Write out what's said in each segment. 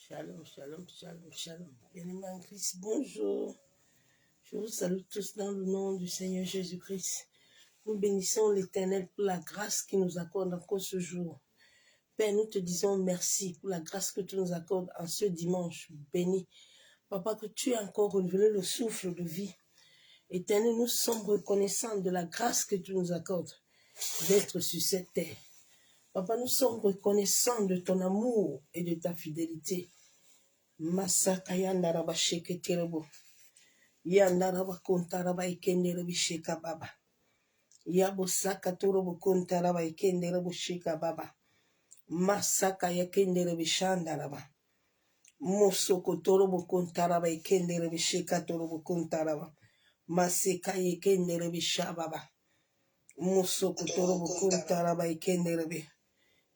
Shalom, shalom, shalom, shalom. Bien-aimés en Christ, bonjour. Je vous salue tous dans le nom du Seigneur Jésus-Christ. Nous bénissons l'Éternel pour la grâce qu'il nous accorde encore ce jour. Père, nous te disons merci pour la grâce que tu nous accordes en ce dimanche béni. Papa, que tu aies encore renouvelé le souffle de vie. Éternel, nous sommes reconnaissants de la grâce que tu nous accordes d'être sur cette terre. Papa, nous sommes reconnaissants de ton amour et de ta fidélité. Masaka yandaraba sheke terebo. Yandaraba kontaraba ikenderebo sheka baba. Yabo saka torobo kontaraba ikenderebo sheka baba. Masaka yakenderebo shandaraba. Mosoko torobo kontaraba ikenderebo sheka torobo kontaraba. Maseka yakenderebo shababa. Mosoko torobo kontaraba ikenderebo.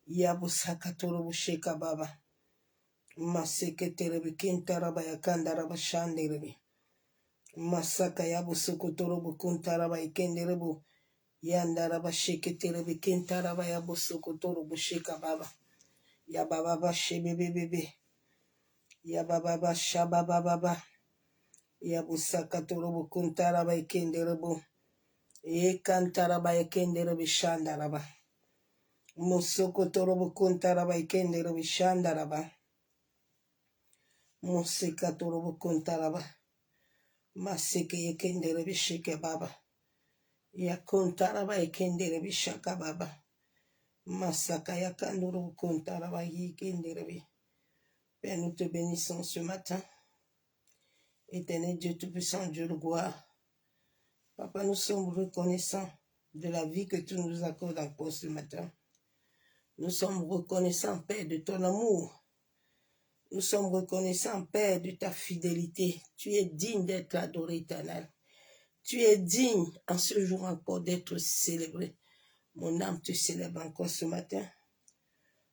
Yabo saka torobo sheka baba. Maseke terebe kintaraba yakandaraba shanderebe. Masaka yabu sokotorobo kuntaraba ikenderebo. Yandaraba sheke terebe kintaraba yabu sokotorobo sheka baba. Yababa shebebebebe. Yababa shabababa. Yabu sakatorobo kuntaraba ikenderebo. Yekantaraba ikenderebe shandaraba. Musokotorobo kuntaraba ikenderebe shandaraba. Musika torobo kuntaraba. Masike yekendere bishike baba. Yakuntaraba yekendere bishaka baba. Masaka yakandoro kuntaraba yekendere bi. Père, nous te bénissons ce matin. Éternel Dieu Tout-Puissant, Dieu de gloire. Papa, nous sommes reconnaissants de la vie que tu nous accordes encore ce matin. Nous sommes reconnaissants, Père, de ton amour. Nous sommes reconnaissants, Père, de ta fidélité. Tu es digne d'être adoré, Éternel. Tu es digne en ce jour encore d'être célébré. Mon âme te célèbre encore ce matin.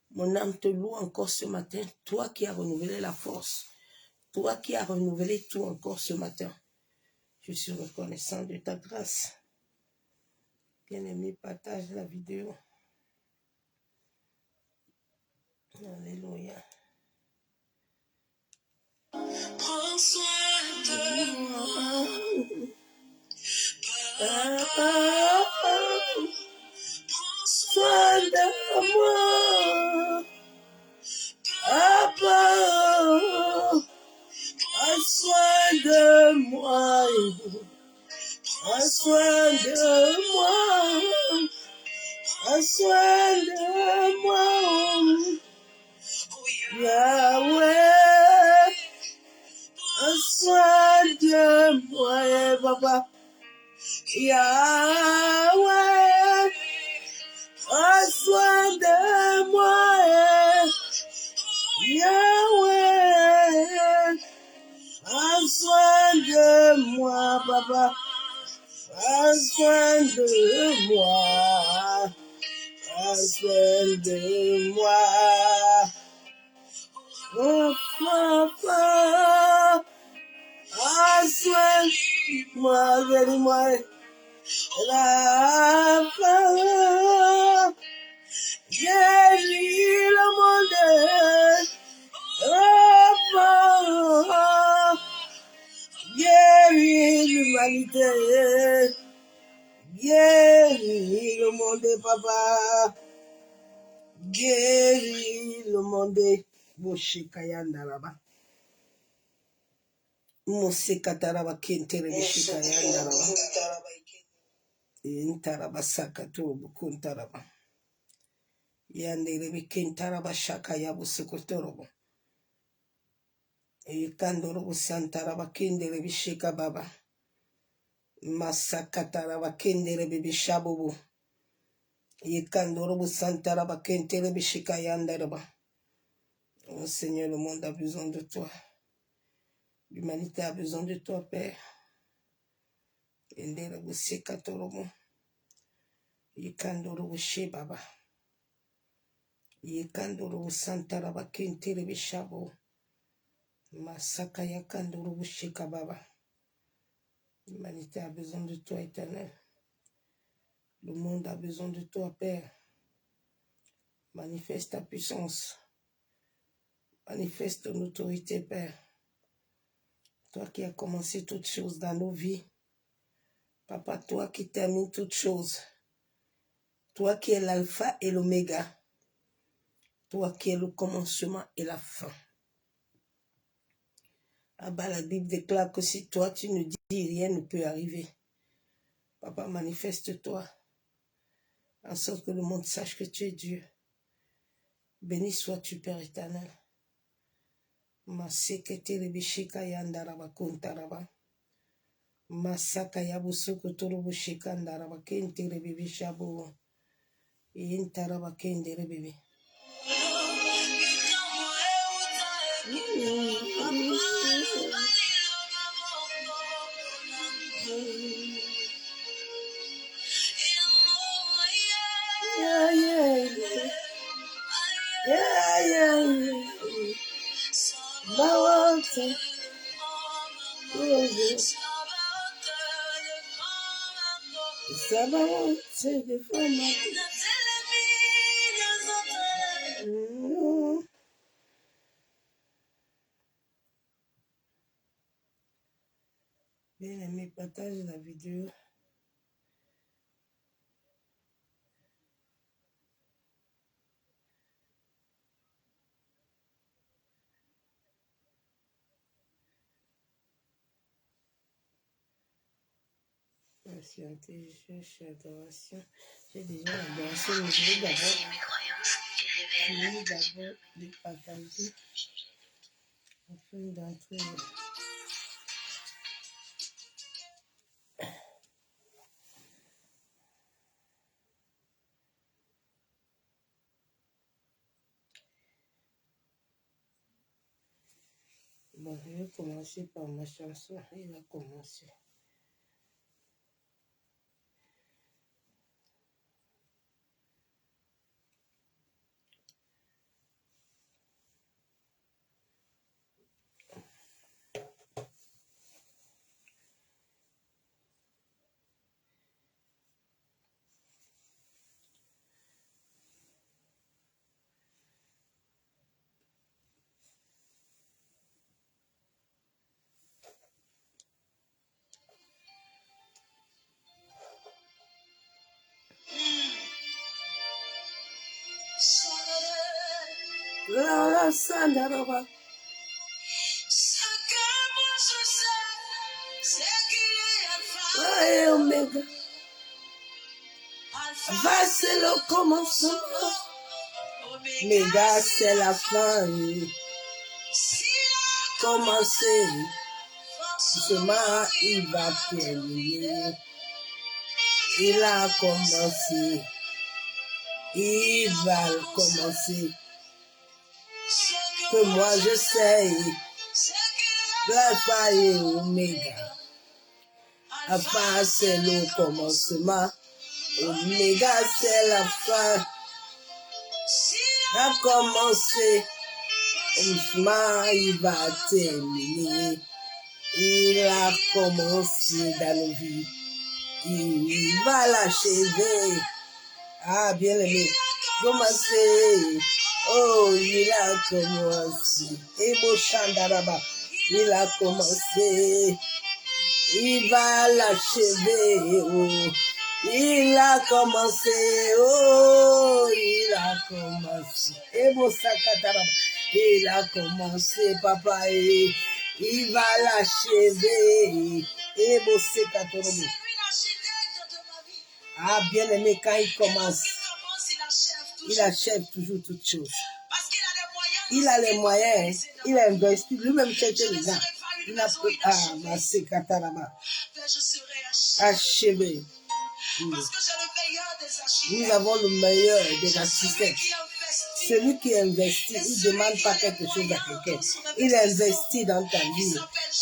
Mon âme te loue encore ce matin. Toi qui as renouvelé la force. Toi qui as renouvelé tout encore ce matin. Je suis reconnaissant de ta grâce. Bien-aimé, partage la vidéo. Alléluia. Prends soin de moi. Papa, prends soin de moi. Papa, prends soin de moi. Prends soin de moi. Prends soin de moi. Yahweh, prends soin de moi, papa. Yahweh, prends soin de moi. Yahweh, prends soin de moi, papa. Prends soin de moi. Prends soin de moi. Oh, papa. Prends soin de moi, guéris-moi. La femme guérit le monde. La femme guérit l'humanité. Guéris le monde, papa. Guéris le monde. Moshikayanda là-bas. Mosikataraba kintere bishikayanda là-bas. Intaraba sakato bukuntaraba. Yandere bikintaraba shaka yabu sukutorobo. Ikandorobo santaraba kindere bishika baba. Masakataraba kindere bibishabubu. Ikandorobo santaraba kintere bishika yandaraba. Oh Seigneur, le monde a besoin de toi. L'humanité a besoin de toi, Père. Indere busikatorobo. Ikandorobo shebaba. Yekandoro santaraba kintere bishabo. Masaka yakandoro bushika baba. L'humanité a besoin de toi, Éternel. Le monde a besoin de toi, Père. Manifeste ta puissance. Manifeste ton autorité, Père. Toi qui as commencé toutes choses dans nos vies. Papa, toi qui termines toutes choses. Toi qui es l'alpha et l'oméga. Toi qui es le commencement et la fin. Ah bah, la Bible déclare que si toi tu ne dis rien ne peut arriver. Papa, manifeste-toi. En sorte que le monde sache que tu es Dieu. Béni sois-tu, Père éternel. Masekete rebishika yandaraba kontaraba. Masaka yabusoko torobushika ndaraba kente rebibishabu. Yentaraba kende rebibi. Yeah, yeah, yeah. Yeah, yeah, yeah. Bawante. Sabawante de fama. Bien aimé, partage la vidéo. Patientez, je cherche l'adoration. J'ai déjà l'adoration, mais je vais d'abord les partager afin d'entrer. Bon, je vais commencer par ma chanson. Il va commencer. La sandaraba. Ouais, Oméga. Va, c'est le commencement. Oméga, c'est la fin. Commencer. Justement, il va terminer. Il a commencé. Il va commencer. Que moi je sais. L'alpha et Oméga. Alpha, c'est le commencement. Oméga, c'est la fin. A commencé. Il va terminer. Il a commencé dans nos vies. Il va l'achever. Ah, bien aimé. Commencé. Oh, il a commencé. Et beau chandaraba. Il a commencé. Il va l'achever. Oh. Il a commencé. Oh, il a commencé. Et beau sakataraba. Il a commencé, papa. Et il va l'achever. Et beau sakataraba. Ah, bien aimé, quand il commence, il achève toujours toutes choses. Il a les moyens, il a investi, lui-même cherché les gens. Il a pris, ah, ma sekataraba, achevé. Nous avons le meilleur des assistants. Celui qui investit, il ne demande pas quelque chose à quelqu'un. Il investit dans ta vie.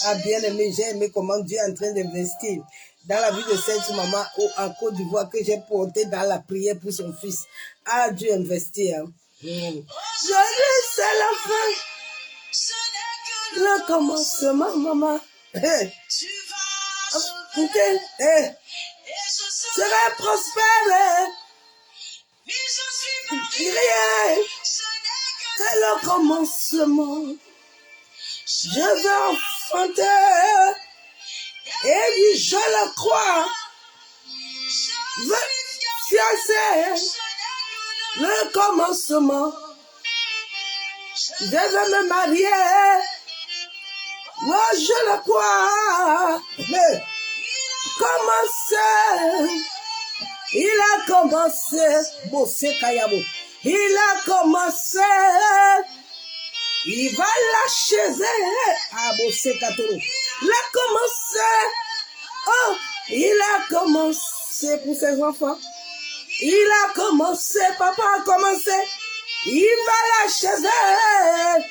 Ah, bien aimé, j'ai aimé comment Dieu est en train d'investir dans la vie de cette maman en Côte d'Ivoire que j'ai portée dans la prière pour son fils. Ah, Dieu investit. Hein. C'est la fin. Le commencement, maman. Hey. Okay. Hey. Serai prospère. Rien. C'est le commencement. Je veux enfanter. Et puis je le crois. C'est le commencement. Je veux me marier. Moi, je le crois. Mais commencer. Il a commencé. Bossé Kayabo. Il a commencé. Il va l'achever. Ah, Bossé Katoro. Il a commencé. Oh, il a commencé pour ses enfants. Il a commencé. Papa a commencé. Il va l'achever.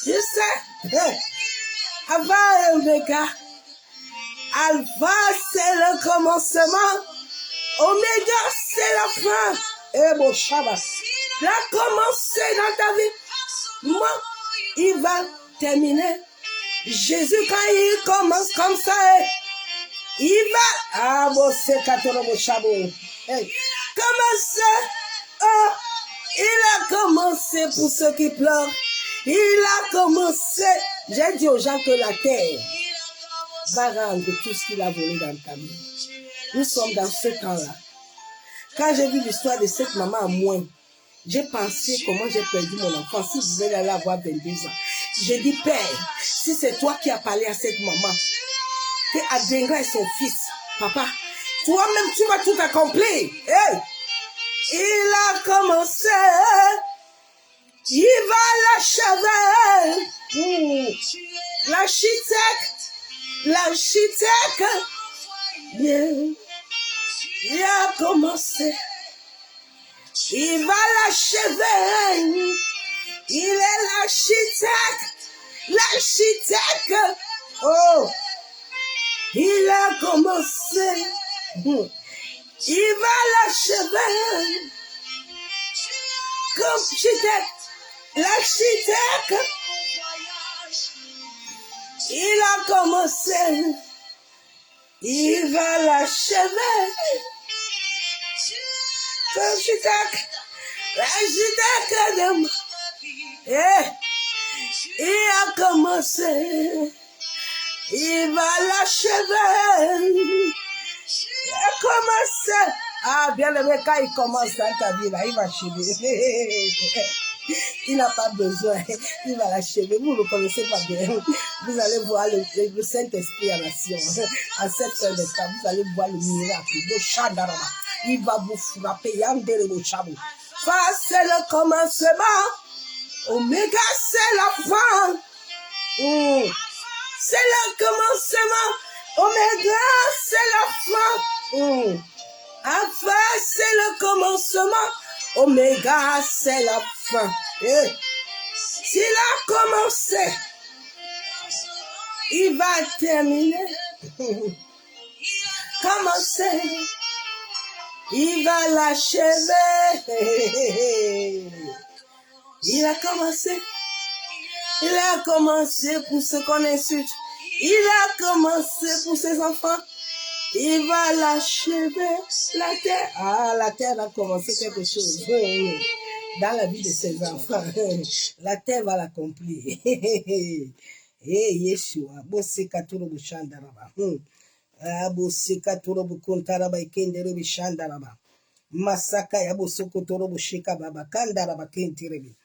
Tu sais, Alpha et Omega. Alpha, c'est le commencement. Omega, c'est la fin. Et bon, Shabbat. Il a commencé dans ta vie. Moi, il va terminer. Jésus, quand il commence comme ça, il va. Ah, bon, c'est 14 Shabbat. Commencer. Oh, il a commencé pour ceux qui pleurent. Il a commencé. J'ai dit aux gens que la terre va rendre tout ce qu'il a volé dans ta vie. Nous sommes dans ce temps-là. Quand j'ai vu l'histoire de cette maman à moi, j'ai pensé comment j'ai perdu mon enfant. Si vous voulez aller avoir 22 ans. J'ai dit, Père, si c'est toi qui as parlé à cette maman, que Advenga est son fils, papa, toi-même tu vas tout accomplir. Hey! Il a commencé. Il va l'achever. L'architecte, bien, il a commencé. Il va l'achever. Il est l'architecte. Oh, il a commencé. Il va l'achever. Comme architecte. L'architecte, il a commencé, il va l'achever. L'architecte de moi, il a commencé, il va l'achever. Il a commencé. Ah, bien aimé, quand il commence dans ta vie, là, il va achever. Il n'a pas besoin, il va l'achever. Vous ne le connaissez pas bien. Vous allez voir le Saint-Esprit en action. En cette fin de temps, vous allez voir le miracle. Il va vous frapper. Ça, c'est le commencement. Oméga, c'est la fin. C'est le commencement. Oméga, c'est la fin. Alpha, c'est le commencement. Oméga, c'est la fin. S'il a commencé, il va terminer. Commencer, il va l'achever. Il a commencé. Il a commencé pour ceux qu'on insulte. Il a commencé pour ses enfants. Il va l'achever. La terre. Ah, la terre a commencé quelque chose. Dans la vie de ses enfants. La terre va l'accomplir. Eh, Yeshua. Bosse katuro bushandaraba. Bosse katuro bukuntaraba ikendere bishandaraba. Masaka ya bosoko toro bushika baba kandaraba kentirebe.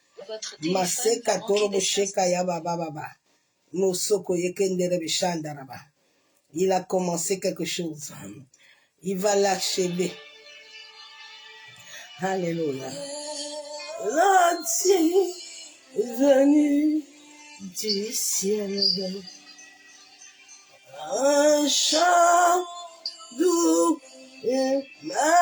Maseka toro bushika ya baba baba. Mosoko yekendere bishandaraba. Il a commencé quelque chose. Il va l'achever. Alléluia. L'entier venu du ciel. Un chant doux et merveilleux.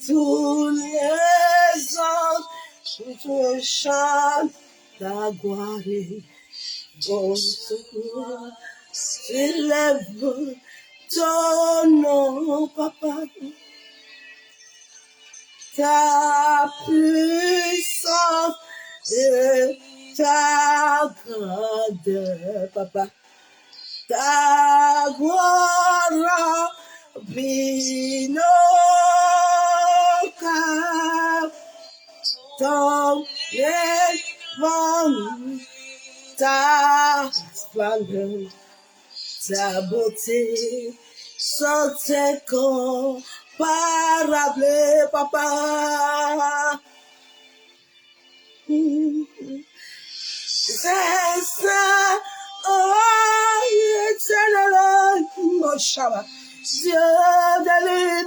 Tous les anges chantent ta gloire. Bon secours, s'élève ton nom, papa. Ta puissance et ta grandeur, papa. Ta gloire remplit nos cœur, ton évangile, ta splendeur, ta beauté, sont incomparables, papa. C'est ça, oh, éternel, mon Shabbat, Dieu de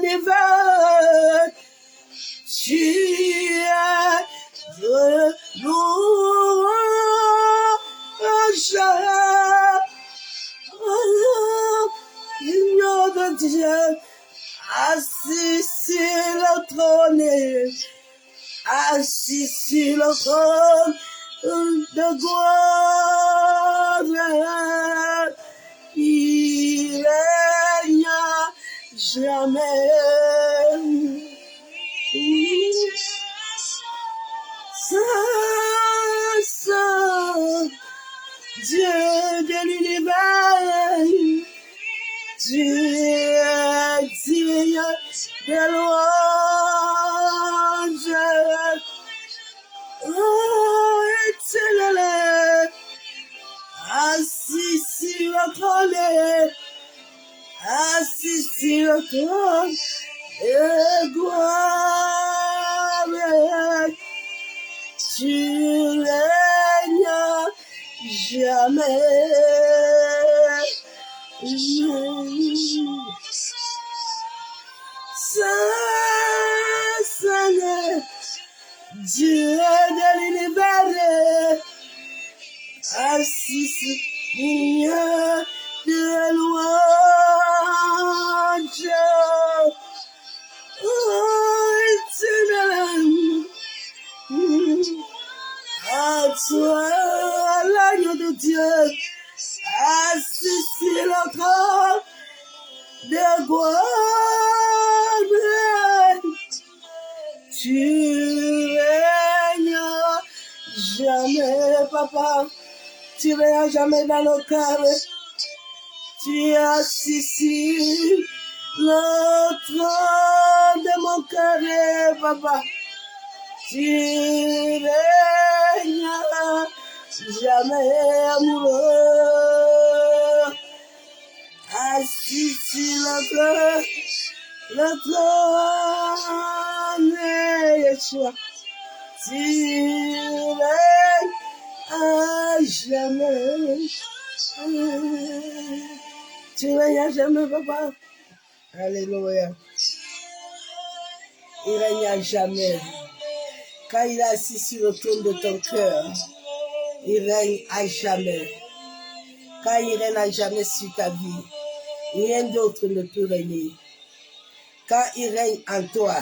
l'univers, tu es de louange, l'union de Dieu, assis sur le trône, assis sur le trône de gloire, il règne jamais. Saint, Dieu de l'univers, tu es digne de louange. Oh, éternel, assis sur le trône, assis sur le trône de gloire, tu règnes jamais. Saint, Dieu de l'univers, assis sur de louange. Oh, éternel, à toi, l'agneau de Dieu, assis sur le trône de gloire, tu règnes jamais, papa, tu règnes jamais dans nos cœurs, tu es assis sur le trône de mon cœur, papa, tu règnes jamais amoureux, assis sur le trône, Yeshua, tu règnes à jamais, tu règnes à jamais, papa, alléluia, il règne à jamais. Quand il est assis sur le trône de ton cœur, il règne à jamais. Quand il règne à jamais sur ta vie, rien d'autre ne peut régner. Quand il règne en toi,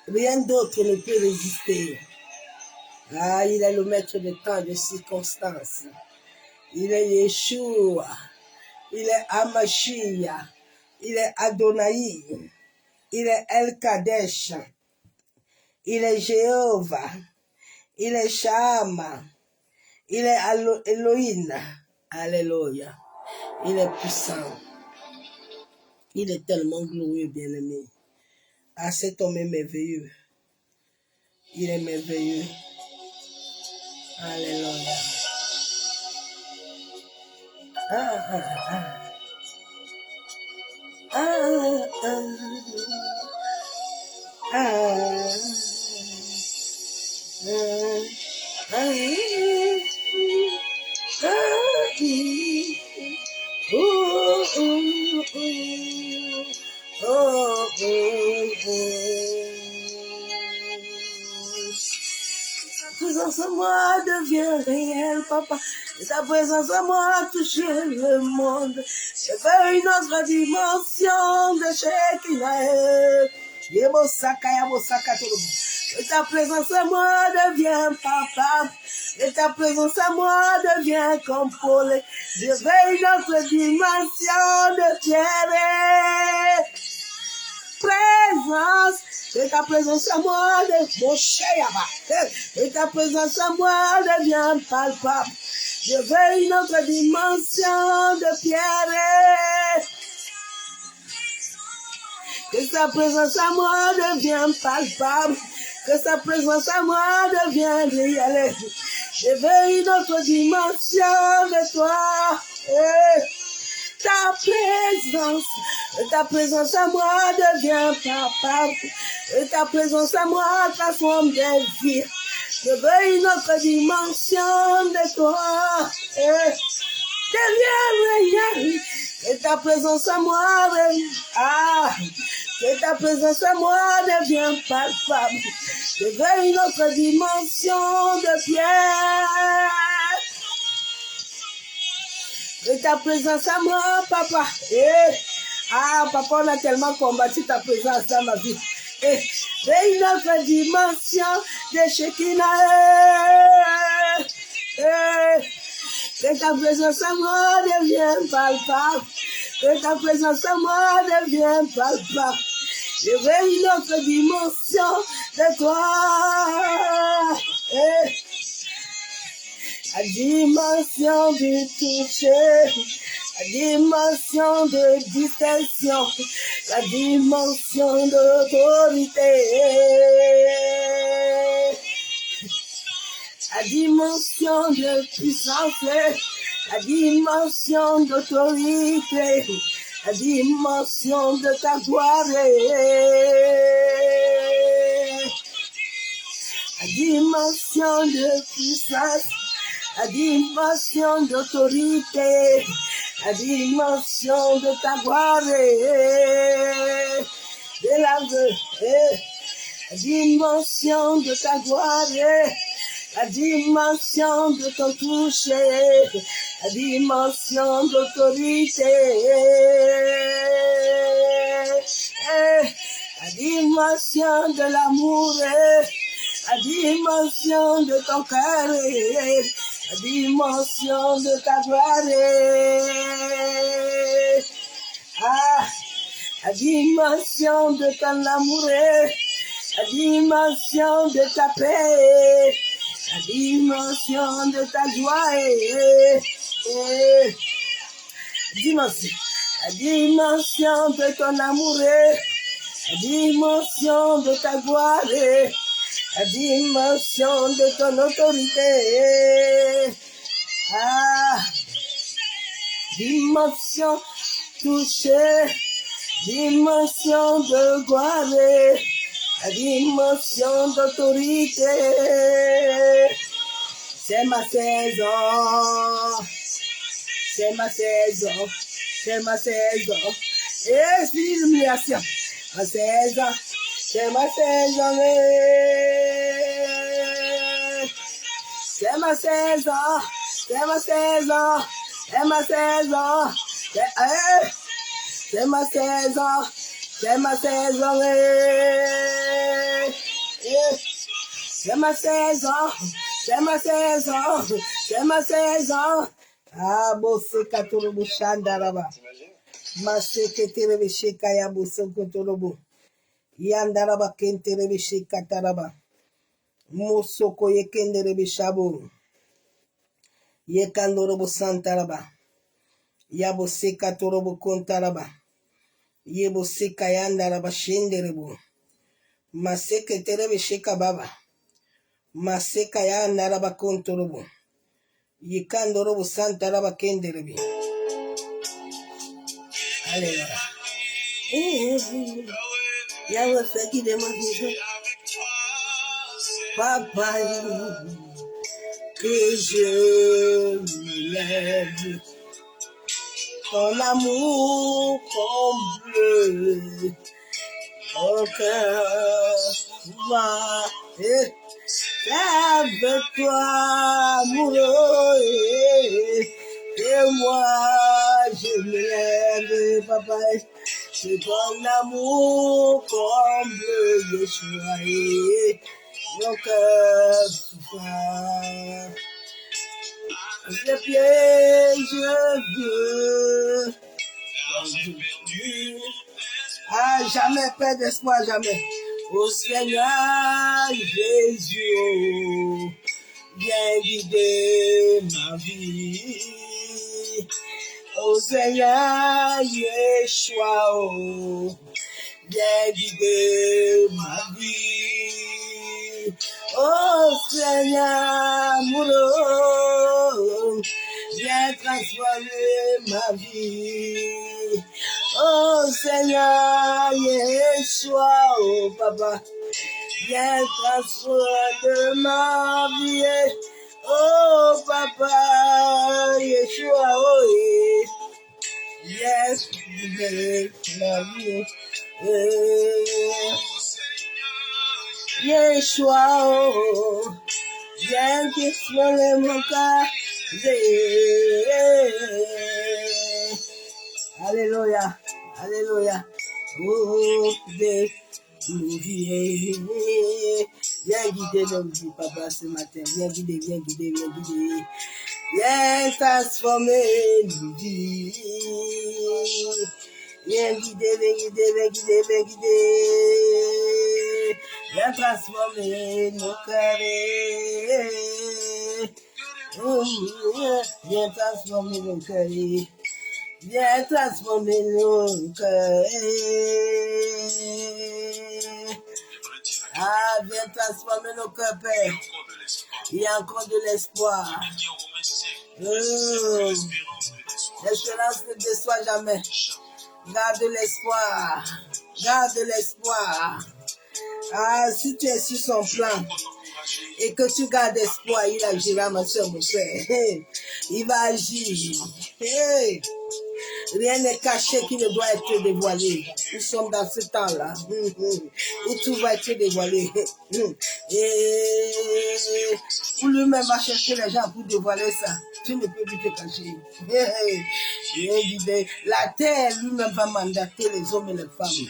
rien d'autre ne peut résister. Ah, il est le maître de temps, de circonstances. Il est Yeshua. Il est Amashia. Il est Adonai. Il est El Kadesh. Il est Jéhovah. Il est Shama. Il est Elohim. Alléluia. Il est puissant. Il est tellement glorieux, bien-aimé. Ah, cet homme est merveilleux. Il est merveilleux. Alléluia. Ah, ah, ah. Ah, ah. Ah. Présence à moi devient réelle, papa. Et ta présence à moi touche le monde. Je veux une autre dimension de Shekinah. Et ta présence à moi devient papa. Et ta présence à moi devient compolé. Je veux une autre dimension de pierre. Présence. Et ta présence à moi de mon chéaba. Et ta présence à moi devient palpable. Je veux une autre dimension de pierre. Que sa présence à moi devienne palpable. Que sa présence à moi devienne réelle. Je veux une autre dimension de toi. Ta présence à moi devient palpable. Et ta présence à moi transforme des vies. Je veux une autre dimension de toi. Deviens réel. Que ta présence à moi que ta présence à moi devient palpable. Je veux une autre dimension de pierre. Que ta présence à moi, papa. Papa, on a tellement combattu ta présence dans ma vie. Et une autre dimension de Shekinah. Que ta présence à moi devienne palpable. Que ta présence à moi devienne palpable. Je veux une autre dimension de toi. La dimension du toucher, la dimension de distinction, la dimension d'autorité, la dimension de puissance, la dimension d'autorité, la dimension de ta gloire, la dimension de puissance, la dimension d'autorité, la dimension de ta gloire, de la dimension de ta gloire, la dimension de ton toucher, la dimension d'autorité, la dimension de l'amour, la dimension de ton cœur, la dimension de ta gloire, la dimension de ton amour, la dimension de ta paix, la dimension de ta joie, la dimension de ton amour, la dimension de ta gloire, la dimension de ton autorité, dimension touchée, dimension de gloire, la dimension d'autorité. C'est ma saison, c'est ma saison, c'est ma saison. Esprit d'humiliation, ma saison, c'est ma saison. C'est ma saison, c'est ma saison, c'est ma saison. C'est ma saison, c'est ma saison. C'est ma saison, c'est ma saison, c'est ma saison. Bosse katorobo shandaraba. Masse keterebe shekaya bosse kotorobo. Yandaraba kenterebe shekataraba. Mosoko yekenderebe shabo. Yekandorobo santaraba. Yabo seka torobo kontaraba. Yebo seka yandaraba shenderebo. Maseke terebe sheka baba. Maseka yandaraba kontorobo. Yekandorobo santaraba kenderebe. Alléluia. Yahweh fait qui de ma vie. Papa, que je me lève. Ton amour comble mon cœur. Avec toi, amoureux, et moi je me lève, papa. C'est ton amour comble Yeshua, et mon cœur souffre. Les pieds, je veux. Jamais peur d'espoir, jamais. Ô Seigneur Jésus, oh, viens guider ma vie. Ô Seigneur Yeshua, oh, viens guider ma vie. Oh Seigneur, amoureux, viens transformer ma vie. Oh Seigneur, Yeshua, oh Papa, viens transformer ma vie. Oh Papa, Yeshua, oh yes, ma vie. Yeshua, oh, viens transformer mon cœur. Alléluia, alléluia. Oh, viens guider nos vies, papa, ce matin. Viens guider, viens guider, viens guider. Viens transformer nos vies. Viens guider, viens guider, viens guider, viens guider. Viens transformer nos cœurs. Viens transformer nos cœurs. Viens transformer nos cœurs. Ah, viens transformer nos cœurs, Père. Il y a encore de l'espoir. L'espérance ne déçoit jamais. Garde l'espoir. Garde l'espoir. Ah, si tu es sur son plan et que tu gardes espoir, il agira, ma soeur, mon frère. Il va agir. Rien n'est caché qui ne doit être dévoilé. Nous sommes dans ce temps-là où tout va être dévoilé. Et où lui-même va chercher les gens pour dévoiler ça. Tu ne peux plus te cacher. La terre lui-même va mandater les hommes et les femmes.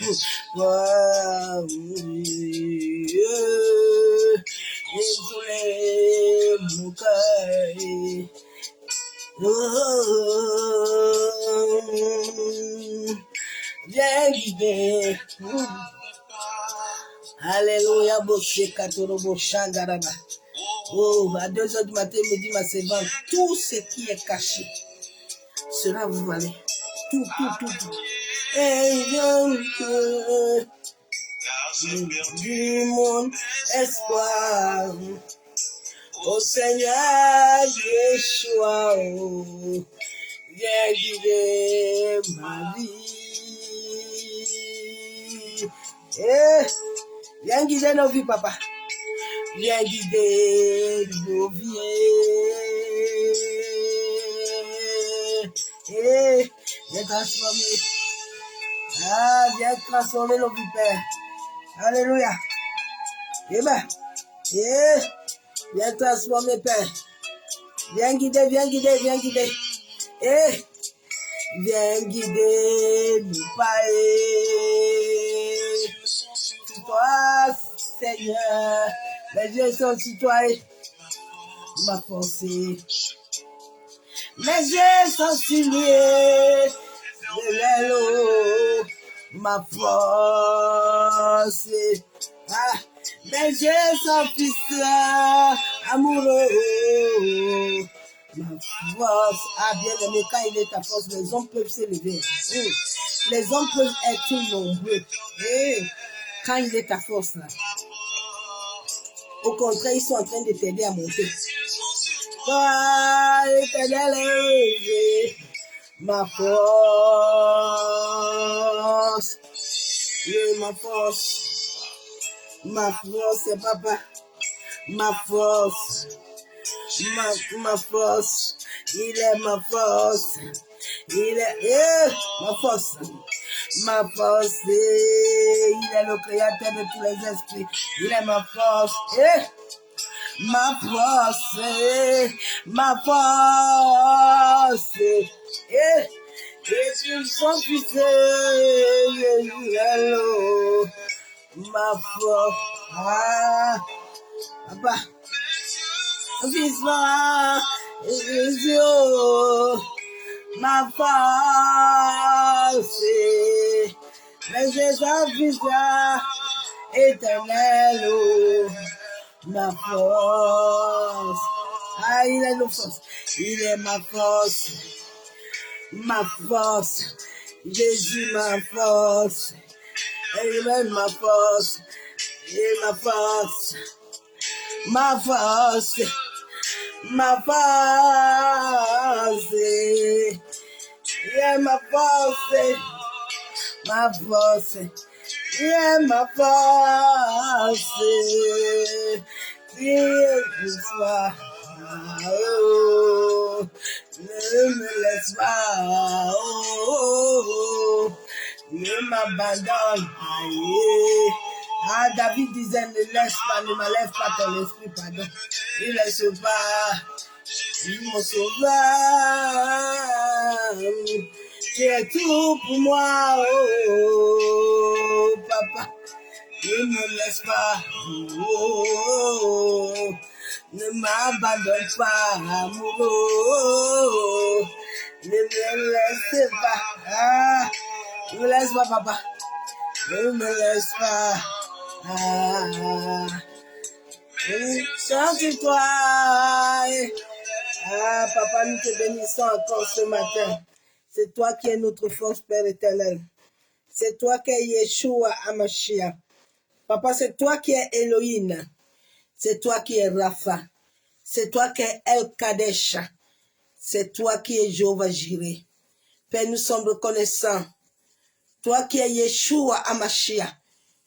Désolé, mon cœur. Viens guider. Alléluia, Bossé, Katorobo, Shangaraba. Oh, à 2h du matin, il me dit ma servante, tout ce qui est caché sera voilé. Tout. Et du monde espoir. Ô Seigneur Yeshua, oh, viens guider ma vie. Viens guider nos vies, papa. Viens guider nos vies. Viens transformer. Ah, viens transformer nos vies, Père. Alléluia. Viens transformer, Père. Viens guider. Viens guider nous, Père. Toi, Seigneur, mes yeux sont sur toi. Ma force. Mes yeux sont sur lui. Ma force. Ah, mes yeux sont fils amoureux. Ma force. Ah, bien aimé, quand il est ta force, les hommes peuvent s'élever. Les hommes peuvent être nombreux. Quand il est ta force, là. Au contraire, ils sont en train de t'aider à monter. Toi, l'éternel est élevé. Ma force. Oui, ma force. Ma force, c'est papa. Ma force. Ma force. Il est ma force. Il est ma force. Ma force. Il est le créateur de tous les esprits. Il est ma force. Ma force. Ma force. Et tu son fils. Ma force. Ah, papa. Fils, ma force. Mais j'ai un fils éternel. Ma force. Ah, il est notre force. Il est ma force. Ma force. Jésus, ma force. il est ma force, il est ma force, ma force, ma force, il est ma force, ma force, il est ma force, oh, ne me laisse pas, oh, ne m'abandonne pas. Ah, David disait, ne laisse pas, ne m'enlève pas ton esprit, pardon. Ne laisse pas, mon sauveur. Tu es tout pour moi, oh, papa. Ne me laisse pas, oh, ne m'abandonne pas, amoureux. Ne me laisse pas, ah, ne me laisse pas, papa. Ne me laisse pas, ah, chante-toi. Ah, papa, nous te bénissons encore ce matin. C'est toi qui es notre force, Père éternel. C'est toi qui es Yeshua Hamashiach. Papa, c'est toi qui es Elohim. C'est toi qui es Rapha. C'est toi qui es El Kadesh. C'est toi qui es Jéhovah Jireh. Père, nous sommes reconnaissants. Toi qui es Yeshua Hamashiach,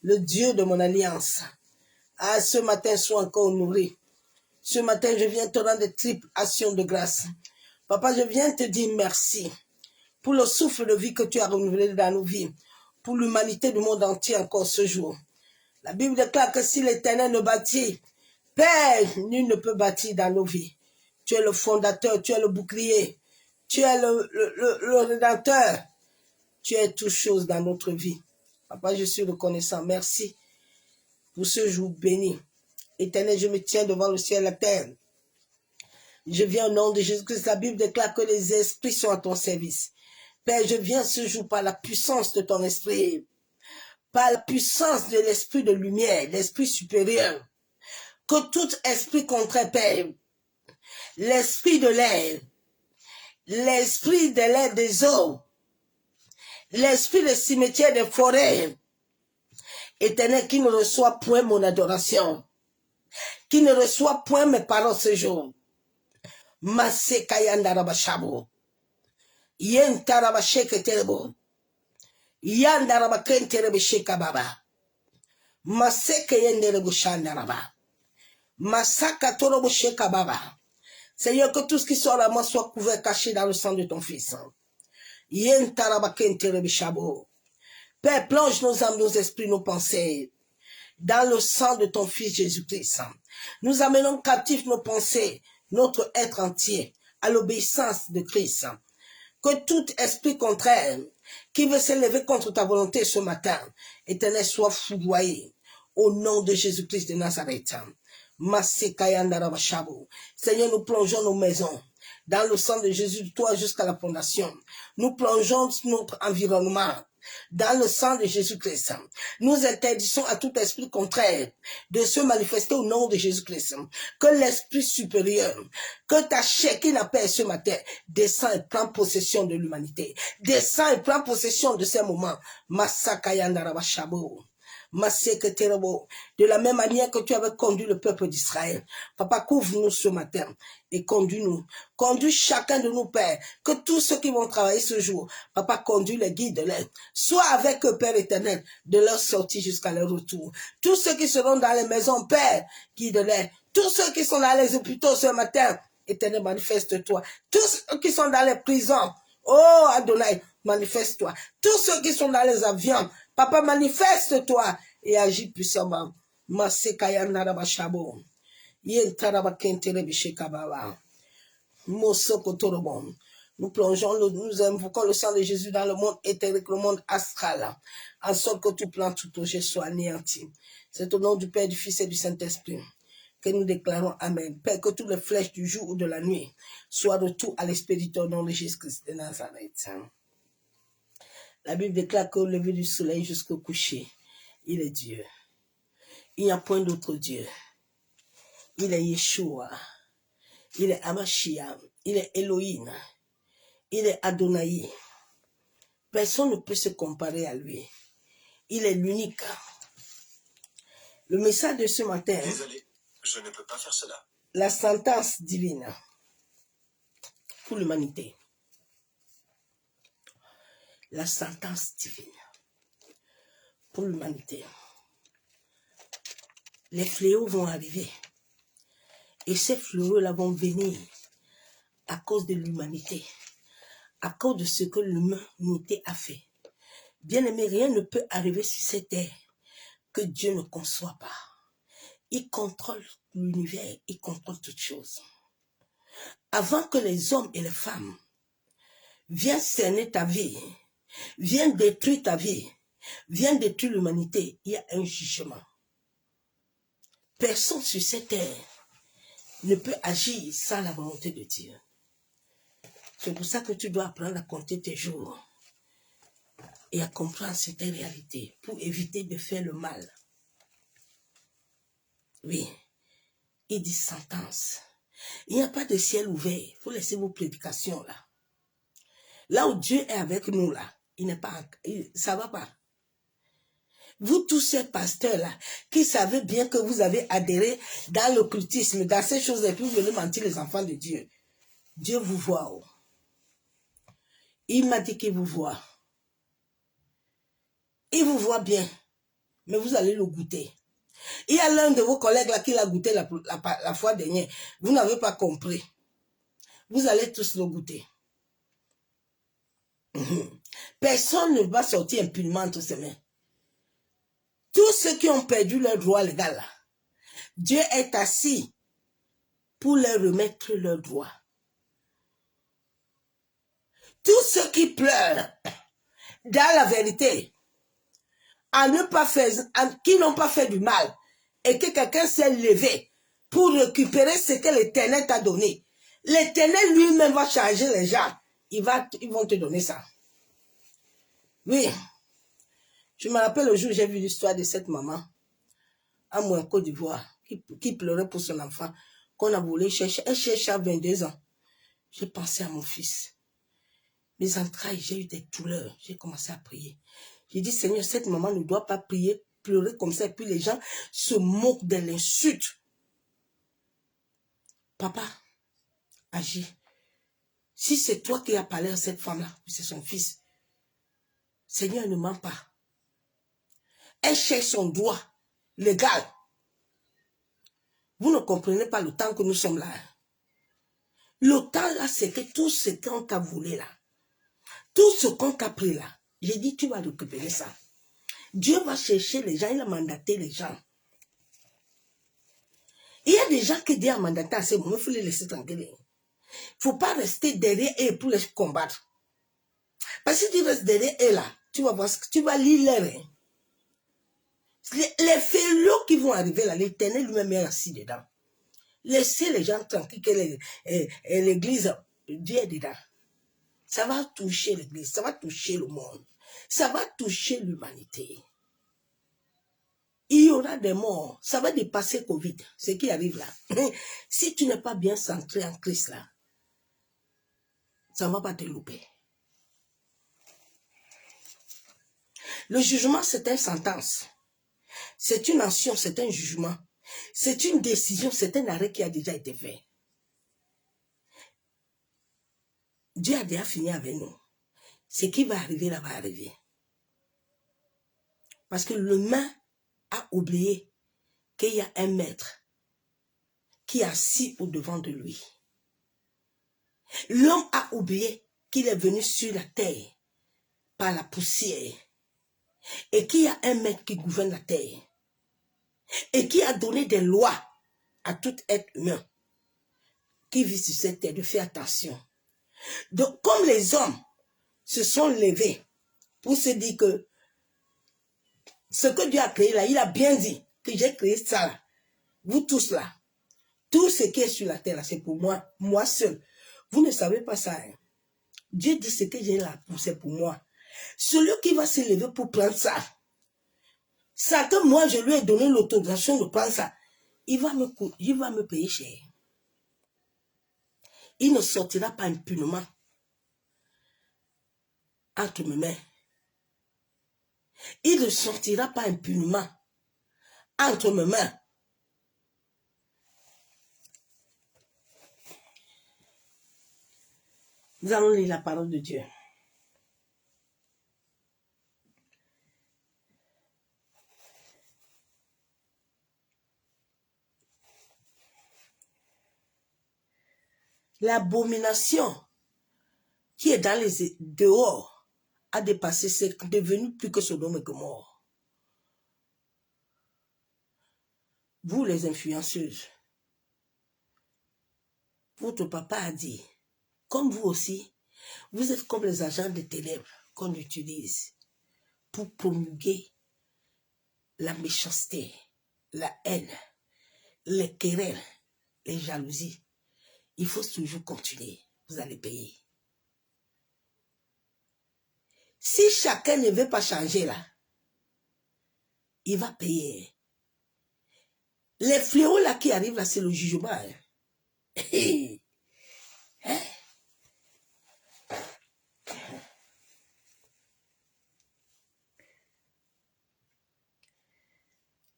le Dieu de mon alliance. Ah, ce matin, sois encore nourri. Ce matin, je viens te rendre de triples actions de grâce. Papa, je viens te dire merci pour le souffle de vie que tu as renouvelé dans nos vies, pour l'humanité du monde entier encore ce jour. La Bible déclare que si l'Éternel ne bâtit, Père, nul ne peut bâtir dans nos vies. Tu es le fondateur, tu es le bouclier, tu es le rédempteur. Tu es toute chose dans notre vie. Papa, je suis reconnaissant. Merci pour ce jour béni. Éternel, je me tiens devant le ciel et la terre. Je viens au nom de Jésus-Christ. La Bible déclare que les esprits sont à ton service. Père, je viens ce jour par la puissance de ton esprit, par la puissance de l'esprit de lumière, l'esprit supérieur. Que tout esprit contraire, Père, l'esprit de l'air, l'esprit de l'air des eaux, l'esprit des cimetières des forêts, Éternel, qui ne reçoit point mon adoration, qui ne reçoit point mes paroles ce jour. Masé kayandarabashabo, yentarabasheke terebo, yandarabakente baba, masé kayenderebo shandaraba, masaka torobo sheka baba. Seigneur, que tout ce qui sort à moi soit couvert, caché dans le sang de ton Fils. Yentarabakente rebishabo. Père, plonge nos âmes, nos esprits, nos pensées dans le sang de ton Fils Jésus-Christ. Nous amenons captifs nos pensées, notre être entier, à l'obéissance de Christ. Que tout esprit contraire qui veut s'élever contre ta volonté ce matin, Éternel, soit foudroyé au nom de Jésus-Christ de Nazareth. Seigneur, nous plongeons nos maisons dans le sang de Jésus, de toi jusqu'à la fondation. Nous plongeons notre environnement dans le sang de Jésus-Christ. Nous interdisons à tout esprit contraire de se manifester au nom de Jésus-Christ. Que l'esprit supérieur, que ta Shekinah paix ce matin descend et prend possession de l'humanité. Descend et prend possession de ces moments. Masakayandarabashabo. De la même manière que tu avais conduit le peuple d'Israël. Papa, couvre-nous ce matin et conduis-nous. Conduis chacun de nous, Père. Que tous ceux qui vont travailler ce jour, Papa, conduis les guides de l'aide. Sois avec eux, Père éternel, de leur sortie jusqu'à leur retour. Tous ceux qui seront dans les maisons, Père, guide-les. Tous ceux qui sont dans les hôpitaux ce matin, éternel, manifeste-toi. Tous ceux qui sont dans les prisons, oh Adonai, manifeste-toi. Tous ceux qui sont dans les avions, Papa, manifeste-toi et agis puissamment. Masekayandarabachabu. Yentarabakenterebishekababa. Mosokotorobon. Nous plongeons, nous invoquons le sang de Jésus dans le monde éthérique, le monde astral, en sorte que tout plan, tout projet soit anéanti. C'est au nom du Père, du Fils et du Saint-Esprit que nous déclarons Amen. Père, que toutes les flèches du jour ou de la nuit soient retour à l'expéditeur au nom de Jésus-Christ de Nazareth. La Bible déclare qu'au lever du soleil jusqu'au coucher, il est Dieu. Il n'y a point d'autre Dieu. Il est Yeshua. Il est Hamashiach. Il est Elohim. Il est Adonai. Personne ne peut se comparer à lui. Il est l'unique. Le message de ce matin. Désolé, je ne peux pas faire cela. La sentence divine pour l'humanité. La sentence divine pour l'humanité. Les fléaux vont arriver. Et ces fléaux-là vont venir à cause de l'humanité. À cause de ce que l'humanité a fait. Bien-aimé, rien ne peut arriver sur cette terre que Dieu ne conçoit pas. Il contrôle l'univers, il contrôle toutes choses. Avant que les hommes et les femmes viennent cerner ta vie, viennent détruire ta vie, viennent détruire l'humanité, il y a un jugement. Personne sur cette terre ne peut agir sans la volonté de Dieu. C'est pour ça que tu dois apprendre à compter tes jours et à comprendre cette réalité pour éviter de faire le mal. Oui, il dit sentence. Il n'y a pas de ciel ouvert. Il faut laisser vos prédications là. Là où Dieu est avec nous là, il n'est pas, ça va pas. Vous tous ces pasteurs là, qui savez bien que vous avez adhéré dans l'occultisme, dans ces choses-là, et puis vous venez mentir les enfants de Dieu. Dieu vous voit. Oh. Il m'a dit qu'il vous voit. Il vous voit bien, mais vous allez le goûter. Il y a l'un de vos collègues là qui l'a goûté la fois dernière. Vous n'avez pas compris. Vous allez tous le goûter. Personne ne va sortir impunément entre ses mains. Tous ceux qui ont perdu leur droit légal, là, Dieu est assis pour leur remettre leur droit. Tous ceux qui pleurent dans la vérité, qui n'ont pas fait du mal, et que quelqu'un s'est levé pour récupérer ce que l'Éternel t'a donné, l'Éternel lui-même va charger les gens. Ils vont te donner ça. Oui. Je me rappelle le jour où j'ai vu l'histoire de cette maman à Mouin, Côte d'Ivoire, qui pleurait pour son enfant, qu'on a voulu chercher. Elle cherche à 22 ans. J'ai pensé à mon fils. Mes entrailles, j'ai eu des douleurs. J'ai commencé à prier. J'ai dit, Seigneur, cette maman ne doit pas prier, pleurer comme ça, et puis les gens se moquent de l'insulte. Papa, agis. Si c'est toi qui as parlé à cette femme-là, c'est son fils, Seigneur, ne ment pas. Elle cherche son droit légal. Vous ne comprenez pas le temps que nous sommes là. Le temps là, c'est que tout ce qu'on t'a volé là, tout ce qu'on t'a pris là, j'ai dit, tu vas récupérer ça. Dieu va chercher les gens, il a mandaté les gens. Il y a des gens qui Dieu a mandaté à ces moments, il faut les laisser tranquilles. Il ne faut pas rester derrière eux pour les combattre. Parce que si tu restes derrière eux là, tu vas voir, tu vas lire leur. Les fléaux qui vont arriver là, l'Éternel lui-même est assis dedans. Laissez les gens tranquilles, que l'église, Dieu est dedans. Ça va toucher l'église, ça va toucher le monde, ça va toucher l'humanité. Il y aura des morts, ça va dépasser Covid, ce qui arrive là. Si tu n'es pas bien centré en Christ là, ça ne va pas te louper. Le jugement, c'est une sentence. C'est une action, c'est un jugement. C'est une décision, c'est un arrêt qui a déjà été fait. Dieu a déjà fini avec nous. Ce qui va arriver là va arriver. Parce que l'humain a oublié qu'il y a un maître qui est assis au-devant de lui. L'homme a oublié qu'il est venu sur la terre par la poussière et qu'il y a un maître qui gouverne la terre et qui a donné des lois à tout être humain qui vit sur cette terre de faire attention. Donc, comme les hommes se sont levés pour se dire que ce que Dieu a créé là, il a bien dit que j'ai créé ça là. Vous tous là, tout ce qui est sur la terre là, c'est pour moi, moi seul. Vous ne savez pas ça. Hein? Dieu dit ce que j'ai là, c'est pour moi. Celui qui va se lever pour prendre ça, ça que moi je lui ai donné l'autorisation de prendre ça, il va me payer cher. Il ne sortira pas impunément entre mes mains. il ne sortira pas impunément entre mes mains. Nous allons lire la parole de Dieu. L'abomination qui est dans les dehors a dépassé, c'est devenu plus que Sodome et Gomorrhe. Vous les influenceuses, votre papa a dit, comme vous aussi, vous êtes comme les agents des ténèbres qu'on utilise pour promulguer la méchanceté, la haine, les querelles, les jalousies. Il faut toujours continuer. Vous allez payer. Si chacun ne veut pas changer là, il va payer. Les fléaux là qui arrivent là, c'est le jugement. Hein?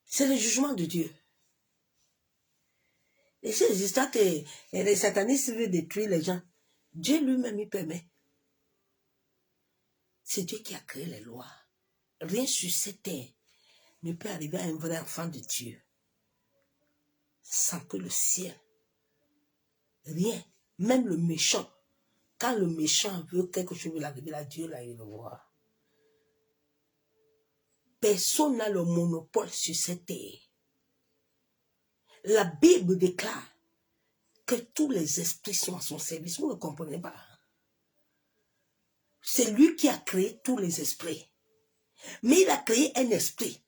C'est le jugement de Dieu. Et c'est les histoires que les satanistes veulent détruire les gens. Dieu lui-même y permet. C'est Dieu qui a créé les lois. Rien sur cette terre ne peut arriver à un vrai enfant de Dieu sans que le ciel, rien, même le méchant, quand le méchant veut quelque chose de l'arriver à Dieu, là, il le voit. Personne n'a le monopole sur cette terre. La Bible déclare que tous les esprits sont à son service. Vous ne comprenez pas. C'est lui qui a créé tous les esprits. Mais il a créé un esprit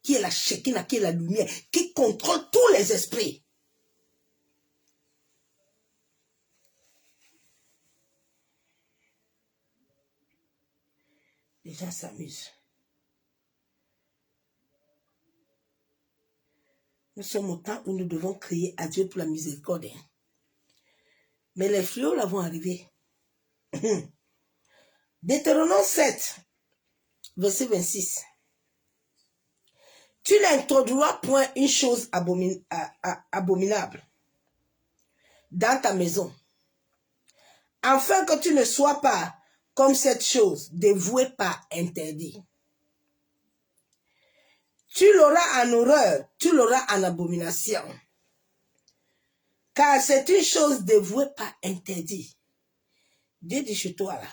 qui est la Shekinah, qui est la lumière, qui contrôle tous les esprits. Les gens s'amusent. Nous sommes au temps où nous devons crier à Dieu pour la miséricorde. Mais les fléaux là vont arriver. Deutéronome 7, verset 26. Tu n'introduiras point une chose abominable dans ta maison, afin que tu ne sois pas comme cette chose dévouée par interdit. Tu l'auras en horreur, tu l'auras en abomination, car c'est une chose dévouée par interdit. Dieu dit chez toi là,